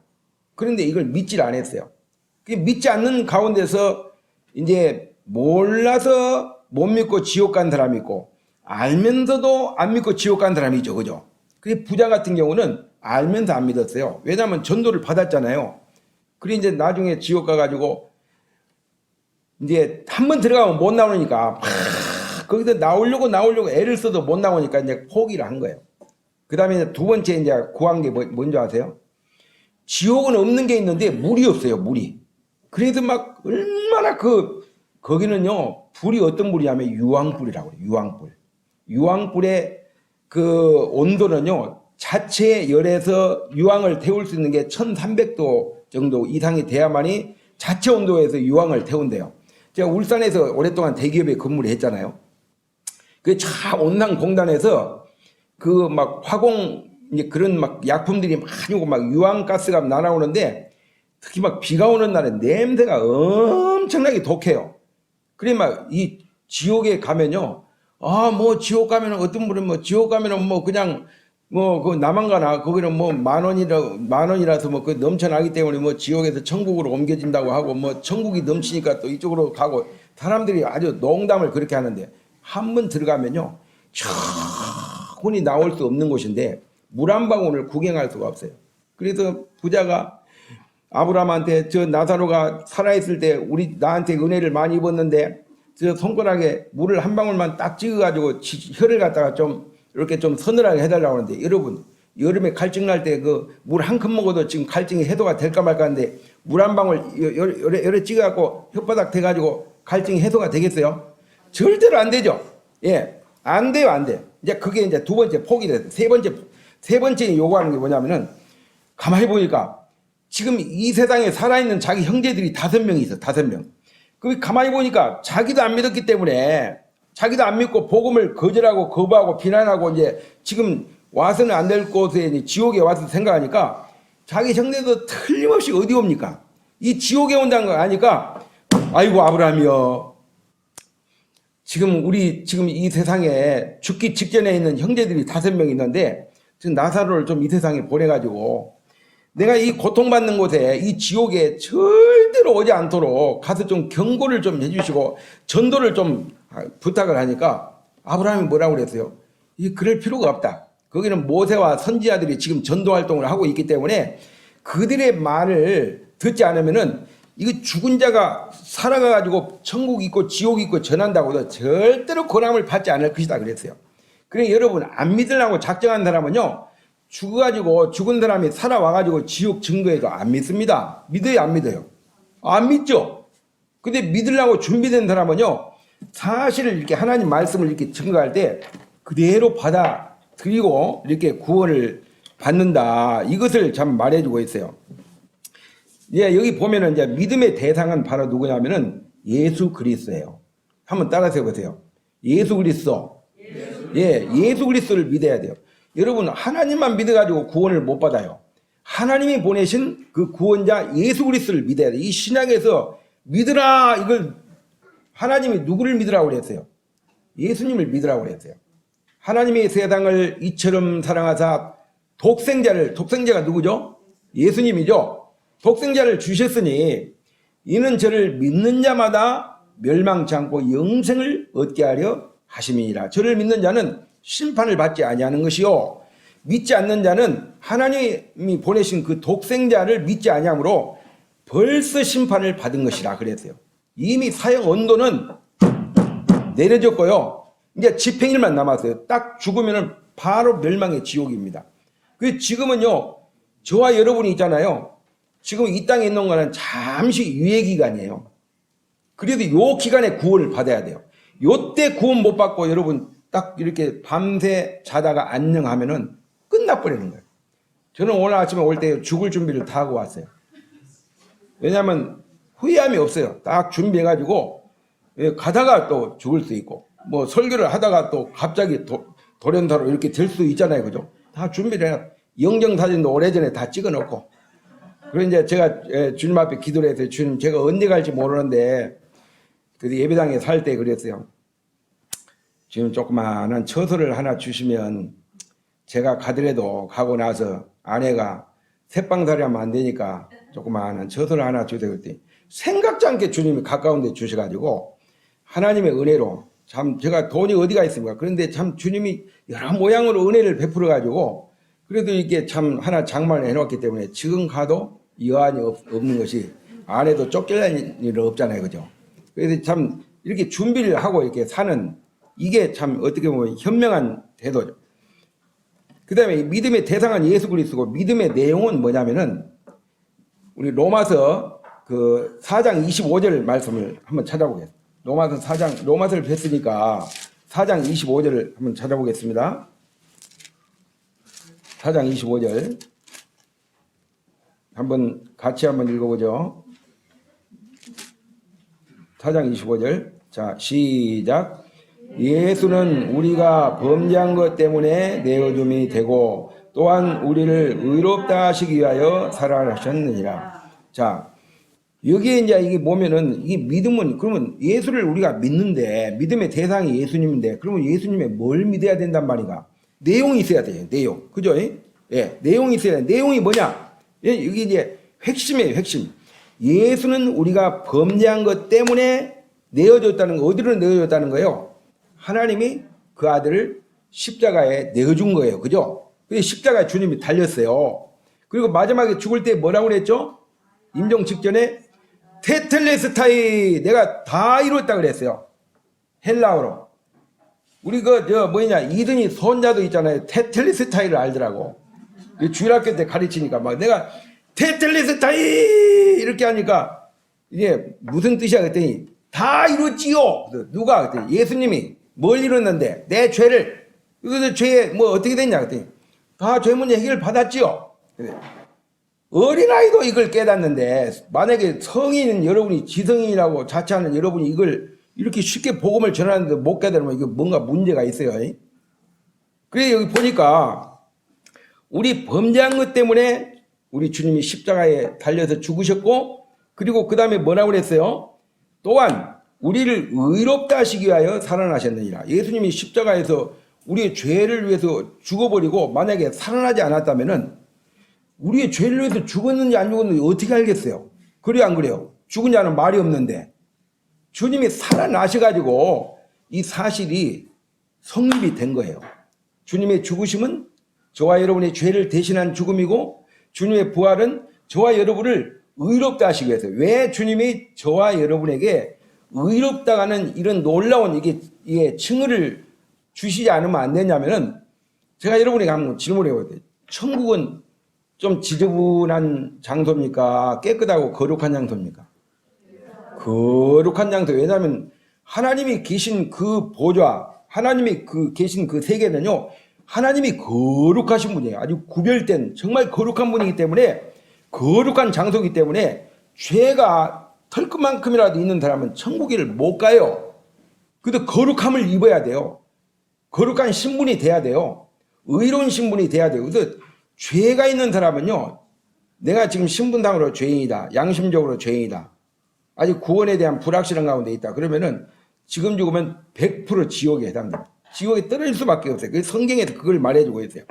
S1: 그런데 이걸 믿질 않았어요. 믿지 않는 가운데서 이제 몰라서 못 믿고 지옥 간 사람이 있고 알면서도 안 믿고 지옥 간 사람이 있죠. 그죠? 그 부자 같은 경우는 알면서 안 믿었어요. 왜냐하면 전도를 받았잖아요. 그래 이제 나중에 지옥 가가지고 이제 한 번 들어가면 못 나오니까 거기서 나오려고 애를 써도 못 나오니까 이제 포기를 한 거예요. 그 다음에 두 번째 이제 구한 게 뭔지 아세요? 지옥은 없는 게 있는데 물이 없어요. 물이. 그래서 막 얼마나 거기는요 불이 어떤 불이냐면 유황불이라고 해요. 유황불. 유황불의 그 온도는요 자체 열에서 유황을 태울 수 있는 게 1300도 정도 이상이 돼야만이 자체 온도에서 유황을 태운대요. 제가 울산에서 오랫동안 대기업에 근무를 했잖아요. 그 참 온난공단에서 그 막 화공 이제 그런 막 약품들이 많이 오고 막 유황가스가 날아오는데 특히 막 비가 오는 날에 냄새가 엄청나게 독해요. 그래 막 이 지옥에 가면요. 아, 뭐 지옥 가면은 어떤 분은 뭐 지옥 가면은 뭐 그냥 뭐 그 나만 가나 거기는 뭐 만 원이라서 뭐 그 넘쳐나기 때문에 뭐 지옥에서 천국으로 옮겨진다고 하고 뭐 천국이 넘치니까 또 이쪽으로 가고 사람들이 아주 농담을 그렇게 하는데 한 번 들어가면요. 혼이 나올 수 없는 곳인데 물 한 방울을 구경할 수가 없어요. 그래서 부자가 아브라함한테 저 나사로가 살아있을 때 나한테 은혜를 많이 입었는데 저 손가락에 물을 한 방울만 딱 찍어가지고 혀를 갖다가 좀 이렇게 좀 서늘하게 해달라고 하는데 여러분 여름에 갈증 날 때 그 물 한 컵 먹어도 지금 갈증이 해소가 될까 말까 하는데 물 한 방울 열에 찍어갖고 혓바닥 대가지고 갈증이 해소가 되겠어요? 절대로 안 되죠. 예, 안 돼요, 안 돼. 이제 그게 이제 두 번째 포기돼요. 세 번째 요구하는 게 뭐냐면은 가만히 보니까 지금 이 세상에 살아있는 자기 형제들이 5명이 있어. 5명. 그 가만히 보니까 자기도 안 믿었기 때문에 자기도 안 믿고 복음을 거절하고 거부하고 비난하고 이제 지금 와서는 안 될 곳에 이제 지옥에 와서 생각하니까 자기 형제도 틀림없이 어디 옵니까? 이 지옥에 온다는 거 아니까 아이고 아브라함이여, 지금 이 세상에 죽기 직전에 있는 형제들이 5명 있는데 지금 나사로를 좀 이 세상에 보내가지고 내가 이 고통받는 곳에 이 지옥에 절대로 오지 않도록 가서 좀 경고를 좀 해주시고 전도를 좀 부탁을 하니까 아브라함이 뭐라고 그랬어요? 그럴 필요가 없다. 거기는 모세와 선지자들이 지금 전도 활동을 하고 있기 때문에 그들의 말을 듣지 않으면은 이거 죽은 자가 살아가가지고 천국 있고 지옥 있고 전한다고 해도 절대로 권함을 받지 않을 것이다 그랬어요. 그러니까 여러분, 안 믿으려고 작정한 사람은요, 죽어가지고 죽은 사람이 살아와가지고 지옥 증거해도 안 믿습니다. 믿어요, 안 믿어요? 안 믿죠? 근데 믿으려고 준비된 사람은요, 사실을 이렇게 하나님 말씀을 이렇게 증거할 때 그대로 받아들이고 이렇게 구원을 받는다. 이것을 참 말해주고 있어요. 예, 여기 보면은 이제 믿음의 대상은 바로 누구냐면은 예수 그리스도예요. 한번 따라서 해보세요. 예수 그리스도. 예, 예수 그리스도를 믿어야 돼요. 여러분, 하나님만 믿어가지고 구원을 못 받아요. 하나님이 보내신 그 구원자 예수 그리스도를 믿어야 돼요. 이 신약에서 믿으라, 이걸 하나님이 누구를 믿으라고 그랬어요? 예수님을 믿으라고 그랬어요. 하나님이 세상을 이처럼 사랑하사 독생자가 누구죠? 예수님이죠. 독생자를 주셨으니 이는 저를 믿는 자마다 멸망치 않고 영생을 얻게 하려 하심이니라. 저를 믿는 자는 심판을 받지 아니하는 것이요, 믿지 않는 자는 하나님이 보내신 그 독생자를 믿지 아니하므로 벌써 심판을 받은 것이라 그랬어요. 이미 사형 언도는 내려졌고요, 이제 집행일만 남았어요. 딱 죽으면 바로 멸망의 지옥입니다. 그 지금은요, 저와 여러분이 있잖아요. 지금 이 땅에 있는 거는 잠시 유예 기간이에요. 그래도 요 기간에 구원을 받아야 돼요. 요때 구원 못 받고 여러분 딱 이렇게 밤새 자다가 안녕하면은 끝나버리는 거예요. 저는 오늘 아침에 올 때 죽을 준비를 다 하고 왔어요. 왜냐하면 후회함이 없어요. 딱 준비해가지고 가다가 또 죽을 수 있고, 뭐 설교를 하다가 또 갑자기 돌연사로 이렇게 될 수 있잖아요. 그죠? 다 준비를 해요. 영정사진도 오래전에 다 찍어놓고. 그리고 이제 제가 주님 앞에 기도를 해서, 주님, 제가 언제 갈지 모르는데, 그 예배당에 살 때 그랬어요. 지금 조그마한 처소를 하나 주시면 제가 가더라도 가고 나서 아내가 새빵살이 하면 안 되니까 조그마한 처소를 하나 주세요. 그랬더니 생각지 않게 주님이 가까운 데 주셔가지고 하나님의 은혜로, 참 제가 돈이 어디가 있습니까? 그런데 참 주님이 여러 모양으로 은혜를 베풀어가지고 그래도 이게 참 하나 장만을 해놓았기 때문에 지금 가도 여한이 없는 것이, 아내도 쫓겨날 일 없잖아요. 그죠? 그래서 참 이렇게 준비를 하고 이렇게 사는, 이게 참 어떻게 보면 현명한 태도죠. 그 다음에 믿음의 대상은 예수 그리스도고, 믿음의 내용은 뭐냐면은 우리 로마서 그 4장 25절 말씀을 한번 찾아보겠습니다. 로마서 4장, 로마서를 뵀으니까 4장 25절을 한번 찾아보겠습니다. 4장 25절 한번 같이 한번 읽어보죠. 4장 25절. 자, 시작. 예수는 우리가 범죄한 것 때문에 내어줌이 되고 또한 우리를 의롭다 하시기 위하여 살아나셨느니라. 자, 여기에 이제 이게 보면은, 이 믿음은, 그러면 예수를 우리가 믿는데, 믿음의 대상이 예수님인데, 그러면 예수님의 뭘 믿어야 된단 말인가? 내용이 있어야 돼요. 내용. 그죠? 예, 내용이 있어야 돼. 내용이 뭐냐? 예, 여기 이제 핵심이에요. 핵심. 예수는 우리가 범죄한 것 때문에 내어줬다는 거. 어디로 내어줬다는 거예요? 하나님이 그 아들을 십자가에 내어준 거예요. 그죠? 근데 십자가에 주님이 달렸어요. 그리고 마지막에 죽을 때 뭐라고 그랬죠? 임종 직전에 테텔레스타이, 내가 다 이뤘다 그랬어요. 헬라어로. 우리 이든이 손자도 있잖아요. 테텔레스타이를 알더라고. 주일학교 때 가르치니까 막 내가 테텔레스타이 이렇게 하니까 이게 무슨 뜻이야 그랬더니 다 이뤘지요. 누가? 그랬더니 예수님이 뭘 이뤘는데? 내 죄를. 그래서 죄에 뭐 어떻게 됐냐 그랬더니 다 죄 문제 해결 받았지요. 어린아이도 이걸 깨닫는데 만약에 성인 여러분이 지성인이라고 자처하는 여러분이 이걸 이렇게 쉽게 복음을 전하는데 못 깨달으면 이게 뭔가 문제가 있어요. 그래 여기 보니까 우리 범죄한 것 때문에 우리 주님이 십자가에 달려서 죽으셨고 그리고 그 다음에 뭐라고 그랬어요? 또한 우리를 의롭다 하시기 위하여 살아나셨느니라. 예수님이 십자가에서 우리의 죄를 위해서 죽어버리고 만약에 살아나지 않았다면은 우리의 죄를 위해서 죽었는지 안 죽었는지 어떻게 알겠어요? 그래요 안 그래요? 죽은 자는 말이 없는데 주님이 살아나셔가지고 이 사실이 성립이 된 거예요. 주님의 죽으심은 저와 여러분의 죄를 대신한 죽음이고 주님의 부활은 저와 여러분을 의롭다 하시기 위해서. 왜 주님이 저와 여러분에게 의롭다가는 이런 놀라운 이게 칭의를 주시지 않으면 안 되냐면은 제가 여러분에게 한번 질문해 봐야 돼요. 천국은 좀 지저분한 장소입니까? 깨끗하고 거룩한 장소입니까? 거룩한 장소. 왜냐하면 하나님이 계신 그 보좌, 하나님이 계신 그 세계는요, 하나님이 거룩하신 분이에요. 아주 구별된 정말 거룩한 분이기 때문에 거룩한 장소이기 때문에 죄가 털끝만큼이라도 있는 사람은 천국을 못 가요. 그래도 거룩함을 입어야 돼요. 거룩한 신분이 돼야 돼요. 의로운 신분이 돼야 돼요. 그래서 죄가 있는 사람은요, 내가 지금 신분상으로 죄인이다. 양심적으로 죄인이다. 아직 구원에 대한 불확실한 가운데 있다. 그러면은 지금 죽으면 100% 지옥에 해당됩니다. 지옥에 떨어질 수밖에 없어요. 그 성경에서 그걸 말해주고 있어요.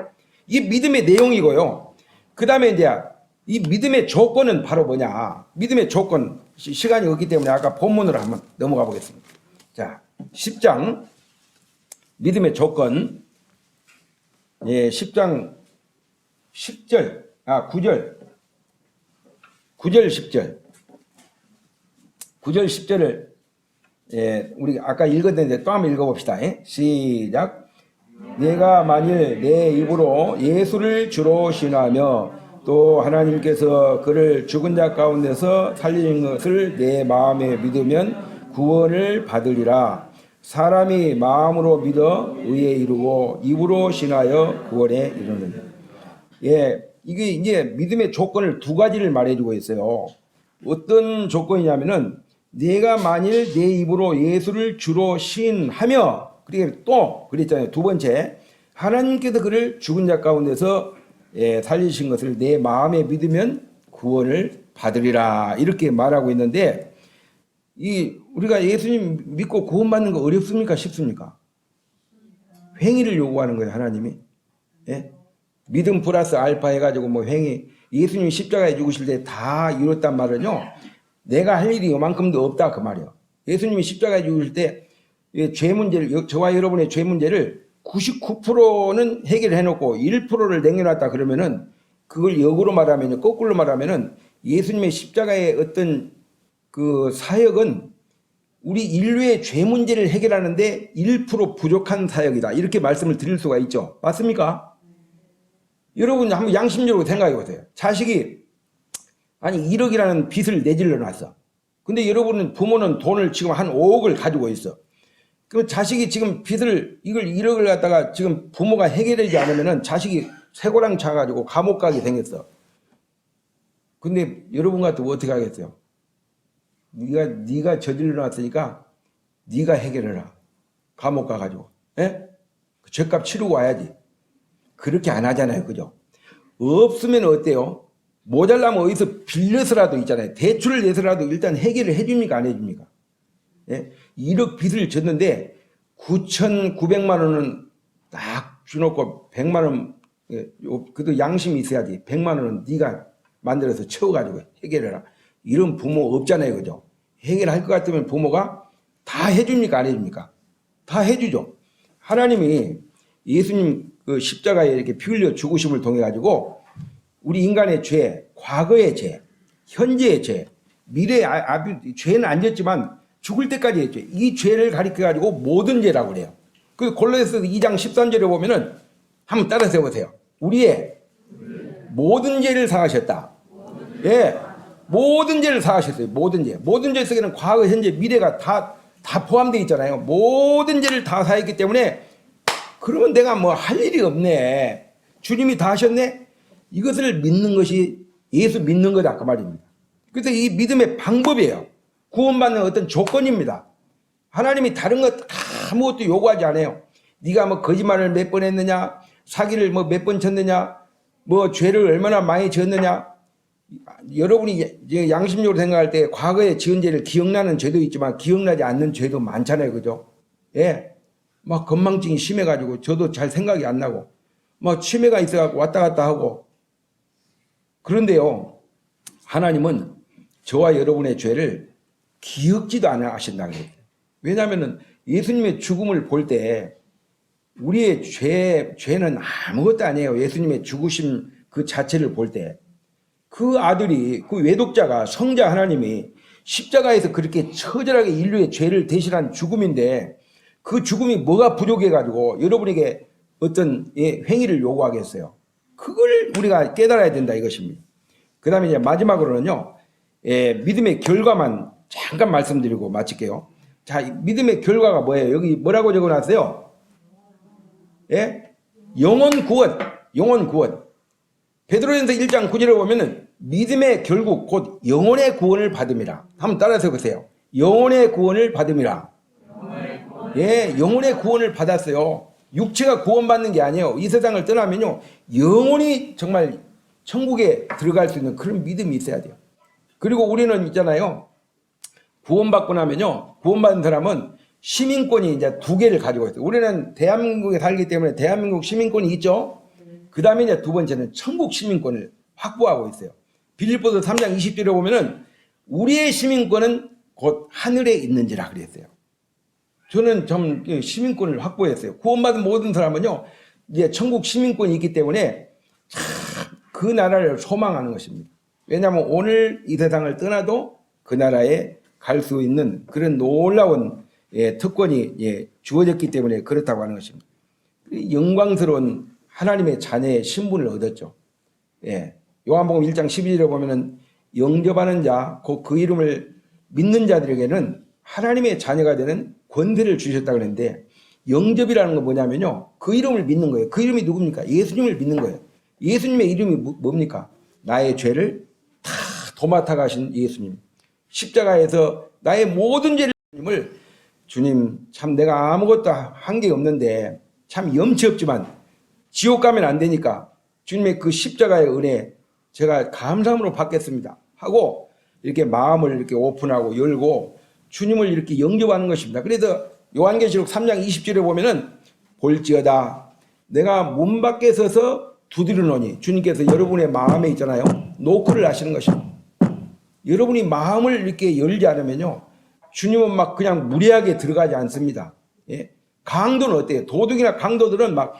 S1: 이게 믿음의 내용이고요. 그 다음에 이제 이 믿음의 조건은 바로 뭐냐. 믿음의 조건, 시간이 없기 때문에 아까 본문으로 한번 넘어가 보겠습니다. 자, 10장 믿음의 조건. 예, 10장 10절, 9절 10절 9절 10절을 예, 우리 아까 읽었는데 또 한번 읽어봅시다. 예? 시작. 내가 만일 내 입으로 예수를 주로 신하며 또 하나님께서 그를 죽은 자 가운데서 살리신 것을 내 마음에 믿으면 구원을 받으리라. 사람이 마음으로 믿어 의에 이르고 입으로 신하여 구원에 이르느니라. 예, 이게 이제 믿음의 조건을 두 가지를 말해주고 있어요. 어떤 조건이냐면은 내가 만일 내 입으로 예수를 주로 시인하며, 그리고 또 그랬잖아요. 두 번째, 하나님께서 그를 죽은 자 가운데서 살리신 것을 내 마음에 믿으면 구원을 받으리라. 이렇게 말하고 있는데, 우리가 예수님 믿고 구원받는 거 어렵습니까? 쉽습니까? 행위를 요구하는 거예요, 하나님이. 예? 믿음 플러스 알파 해가지고 뭐 예수님이 십자가에 죽으실 때 다 이뤘단 말은요, 내가 할 일이 요만큼도 없다 그 말이에요. 예수님이 십자가에 죽으실 때 죄 문제를, 저와 여러분의 죄 문제를 99%는 해결해 놓고 1%를 남겨놨다 그러면은 그걸 역으로 말하면, 거꾸로 말하면은 예수님의 십자가의 어떤 그 사역은 우리 인류의 죄 문제를 해결하는데 1% 부족한 사역이다. 이렇게 말씀을 드릴 수가 있죠. 맞습니까? 여러분 한번 양심적으로 생각해 보세요. 자식이 1억이라는 빚을 내질러 놨어. 근데 여러분은 부모는 돈을 지금 한 5억을 가지고 있어. 그럼 자식이 지금 빚을 이걸 1억을 갖다가 지금 부모가 해결하지 않으면은 자식이 쇠고랑 차가지고 감옥 가게 생겼어. 근데 여러분 같으면 어떻게 하겠어요? 네가 저질러 놨으니까 네가 해결해라. 감옥 가가지고. 예? 그 죄값 치르고 와야지. 그렇게 안 하잖아요. 그죠? 없으면 어때요? 모자라면 어디서 빌려서라도 있잖아요. 대출을 내서라도 일단 해결을 해줍니까? 안 해줍니까? 예? 1억 빚을 졌는데 9,900만 원은 딱 주놓고 100만 원, 그래도 양심이 있어야지. 100만 원은 네가 만들어서 채워가지고 해결해라. 이런 부모 없잖아요. 그죠? 해결할 것 같으면 부모가 다 해줍니까? 안 해줍니까? 다 해주죠. 하나님이 예수님 그 십자가에 이렇게 피 흘려 죽으심을 통해 가지고 우리 인간의 죄, 과거의 죄, 현재의 죄, 미래의 죄는 안 졌지만 죽을 때까지 했죠. 이 죄를 가리켜 가지고 모든 죄라고 그래요. 그 골로새서 2장 13절에 보면은 한번 따라서 해보세요. 우리의 모든 죄를 사하셨다. 예, 모든 죄를 사하셨어요. 모든 죄. 모든 죄 속에는 과거, 현재, 미래가 다 포함되어 있잖아요. 모든 죄를 다 사했기 때문에 그러면 내가 뭐 할 일이 없네. 주님이 다 하셨네. 이것을 믿는 것이 예수 믿는 거다 그 말입니다. 그래서 이 믿음의 방법이에요. 구원받는 어떤 조건입니다. 하나님이 다른 것 아무것도 요구하지 않아요. 네가 뭐 거짓말을 몇 번 했느냐, 사기를 뭐 몇 번 쳤느냐, 뭐 죄를 얼마나 많이 지었느냐. 여러분이 양심적으로 생각할 때 과거에 지은 죄를 기억나는 죄도 있지만 기억나지 않는 죄도 많잖아요. 그죠? 예. 막 건망증이 심해가지고 저도 잘 생각이 안 나고 막 치매가 있어갖고 왔다 갔다 하고. 그런데요, 하나님은 저와 여러분의 죄를 기억지도 않아 하신다고 그랬어요. 왜냐하면 예수님의 죽음을 볼 때 우리의 죄는 아무것도 아니에요. 예수님의 죽으심 그 자체를 볼 때 그 아들이, 그 외독자가, 성자 하나님이 십자가에서 그렇게 처절하게 인류의 죄를 대신한 죽음인데 그 죽음이 뭐가 부족해가지고 여러분에게 어떤 행위를 요구하겠어요. 그걸 우리가 깨달아야 된다 이것입니다. 그 다음에 이제 마지막으로는요, 믿음의 결과만 잠깐 말씀드리고 마칠게요. 자, 믿음의 결과가 뭐예요? 여기 뭐라고 적어놨어요? 예? 영혼 구원, 영혼 구원. 베드로전서 1장 9절에 보면은 믿음의 결국 곧 영혼의 구원을 받음이라. 한번 따라서 보세요. 영혼의 구원을 받음이라. 예, 영혼의 구원을 받았어요. 육체가 구원받는 게 아니에요. 이 세상을 떠나면요, 영혼이 정말 천국에 들어갈 수 있는 그런 믿음이 있어야 돼요. 그리고 우리는 있잖아요. 구원받고 나면요, 구원받은 사람은 시민권이 이제 2개를 가지고 있어요. 우리는 대한민국에 살기 때문에 대한민국 시민권이 있죠. 그 다음에 이제 두 번째는 천국 시민권을 확보하고 있어요. 빌립보서 3장 20절에 보면은 우리의 시민권은 곧 하늘에 있는지라 그랬어요. 저는 좀 시민권을 확보했어요. 구원받은 모든 사람은요, 이제 천국 시민권이 있기 때문에 그 나라를 소망하는 것입니다. 왜냐하면 오늘 이 세상을 떠나도 그 나라에 갈 수 있는 그런 놀라운 특권이 주어졌기 때문에 그렇다고 하는 것입니다. 영광스러운 하나님의 자녀의 신분을 얻었죠. 요한복음 1장 12절에 보면은 영접하는 자, 곧 그 이름을 믿는 자들에게는 하나님의 자녀가 되는 권세를 주셨다고 그랬는데, 영접이라는 건 뭐냐면요, 그 이름을 믿는 거예요. 그 이름이 누굽니까? 예수님을 믿는 거예요. 예수님의 이름이 뭡니까? 나의 죄를 다 도맡아 가신 예수님. 십자가에서 나의 모든 죄를 주님, 참 내가 아무것도 한 게 없는데 참 염치 없지만 지옥 가면 안 되니까 주님의 그 십자가의 은혜 제가 감사함으로 받겠습니다 하고 이렇게 마음을 이렇게 오픈하고 열고 주님을 이렇게 영접하는 것입니다. 그래서 요한계시록 3장 20절에 보면은 볼지어다 내가 문 밖에 서서 두드리노니, 주님께서 여러분의 마음에 있잖아요, 노크를 하시는 것입니다. 여러분이 마음을 이렇게 열지 않으면요, 주님은 막 그냥 무례하게 들어가지 않습니다. 강도는 어때요? 도둑이나 강도들은 막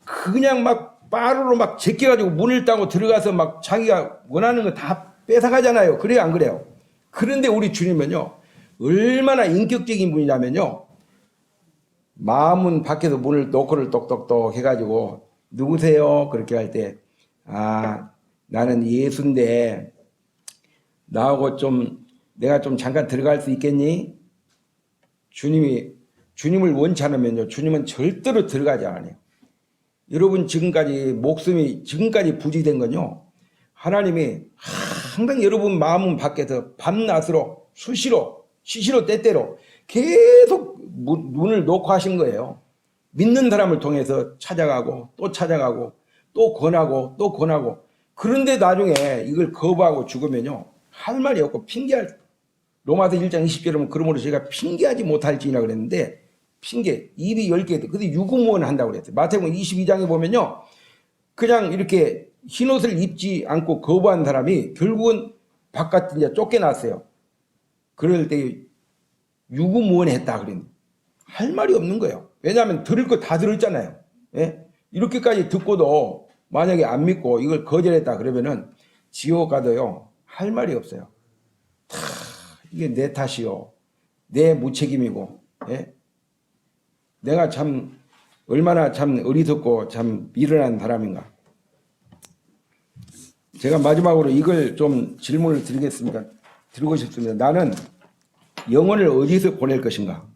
S1: 그냥 막 빠르로 막 제껴가지고 문을 따고 들어가서 막 자기가 원하는 거 다 뺏어가잖아요. 그래요, 안 그래요? 그런데 우리 주님은요, 얼마나 인격적인 분이냐면요, 마음은 밖에서 문을 노크를 똑똑똑 해가지고 누구세요? 그렇게 할 때, 나는 예수인데 나하고 내가 좀 잠깐 들어갈 수 있겠니? 주님을 원치 않으면요, 주님은 절대로 들어가지 않아요. 여러분 목숨이 지금까지 부지된 건요, 하나님이 항상 여러분 마음 밖에서 밤낮으로 수시로 시시로 때때로 계속 문을 놓고 하신 거예요. 믿는 사람을 통해서 찾아가고 또 찾아가고 또 권하고 또 권하고. 그런데 나중에 이걸 거부하고 죽으면요, 할 말이 없고 로마서 1장 20절에 보면 그러므로 제가 핑계하지 못할지니라 그랬는데, 핑계, 입이 10개, 근데 유구무원 한다고 그랬어요. 마태복음 22장에 보면요, 그냥 이렇게 흰옷을 입지 않고 거부한 사람이 결국은 바깥 이제 쫓겨났어요. 그럴 때 유구무원했다 그랬는데 할 말이 없는 거예요. 왜냐하면 들을 거 다 들었잖아요. 이렇게까지 듣고도 만약에 안 믿고 이걸 거절했다 그러면은 지옥 가도요, 할 말이 없어요. 다 이게 내 탓이요, 내 무책임이고, 내가 참 얼마나 참 어리석고 참 미련한 사람인가. 제가 마지막으로 이걸 좀 질문을 드리고 싶습니다. 나는 영혼을 어디서 보낼 것인가?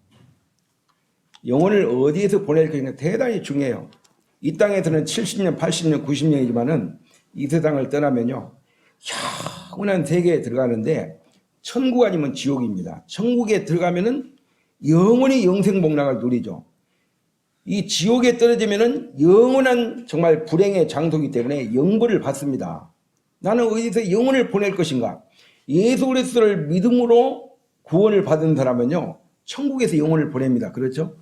S1: 영혼을 어디에서 보낼 것인가 대단히 중요해요. 이 땅에서는 70년, 80년, 90년이지만은 이 세상을 떠나면요, 영원한 세계에 들어가는데 천국 아니면 지옥입니다. 천국에 들어가면은 영원히 영생복락을 누리죠. 이 지옥에 떨어지면은 영원한 정말 불행의 장소이기 때문에 영벌을 받습니다. 나는 어디서 영혼을 보낼 것인가? 예수 그리스도를 믿음으로 구원을 받은 사람은요, 천국에서 영혼을 보냅니다. 그렇죠?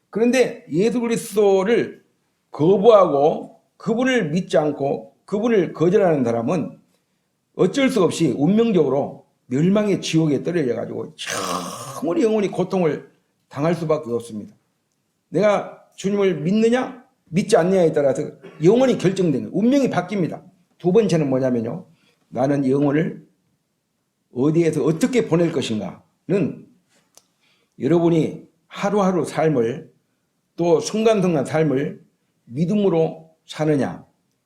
S1: 그런데 예수 그리스도를 거부하고 그분을 믿지 않고 그분을 거절하는 사람은 어쩔 수 없이 운명적으로 멸망의 지옥에 떨어져 가지고 영원히 고통을 당할 수밖에 없습니다. 내가 주님을 믿느냐 믿지 않느냐에 따라서 영원히 결정되는 운명이 바뀝니다. 두 번째는 뭐냐면요, 나는 영혼을 어디에서 어떻게 보낼 것인가는 여러분이 하루하루 삶을 또 순간순간 삶을 믿음으로 사느냐,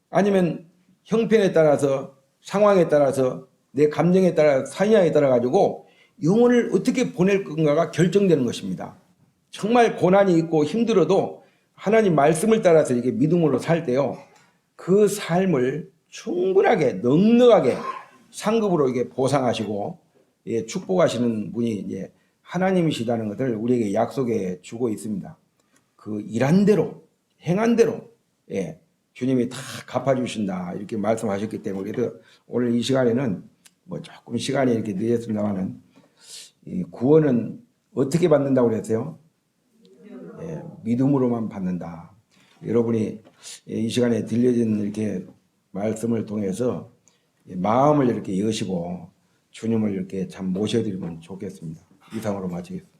S1: 아니면 형편에 따라서 상황에 따라서 내 감정에 따라 사냐에 따라 가지고 영혼을 어떻게 보낼 건가가 결정되는 것입니다. 정말 고난이 있고 힘들어도 하나님 말씀을 따라서 이렇게 믿음으로 살 때요, 그 삶을 충분하게 넉넉하게 상급으로 이게 보상하시고 축복하시는 분이 이제 하나님이시다는 것을 우리에게 약속해 주고 있습니다. 그 일한 대로 행한 대로 주님이 다 갚아주신다 이렇게 말씀하셨기 때문에, 그래서 오늘 이 시간에는 뭐 조금 시간이 이렇게 늦었습니다만은 이 구원은 어떻게 받는다고 그랬어요? 믿음으로만 받는다. 여러분이 이 시간에 들려진 이렇게 말씀을 통해서 마음을 이렇게 여시고 주님을 이렇게 참 모셔드리면 좋겠습니다. 이상으로 마치겠습니다.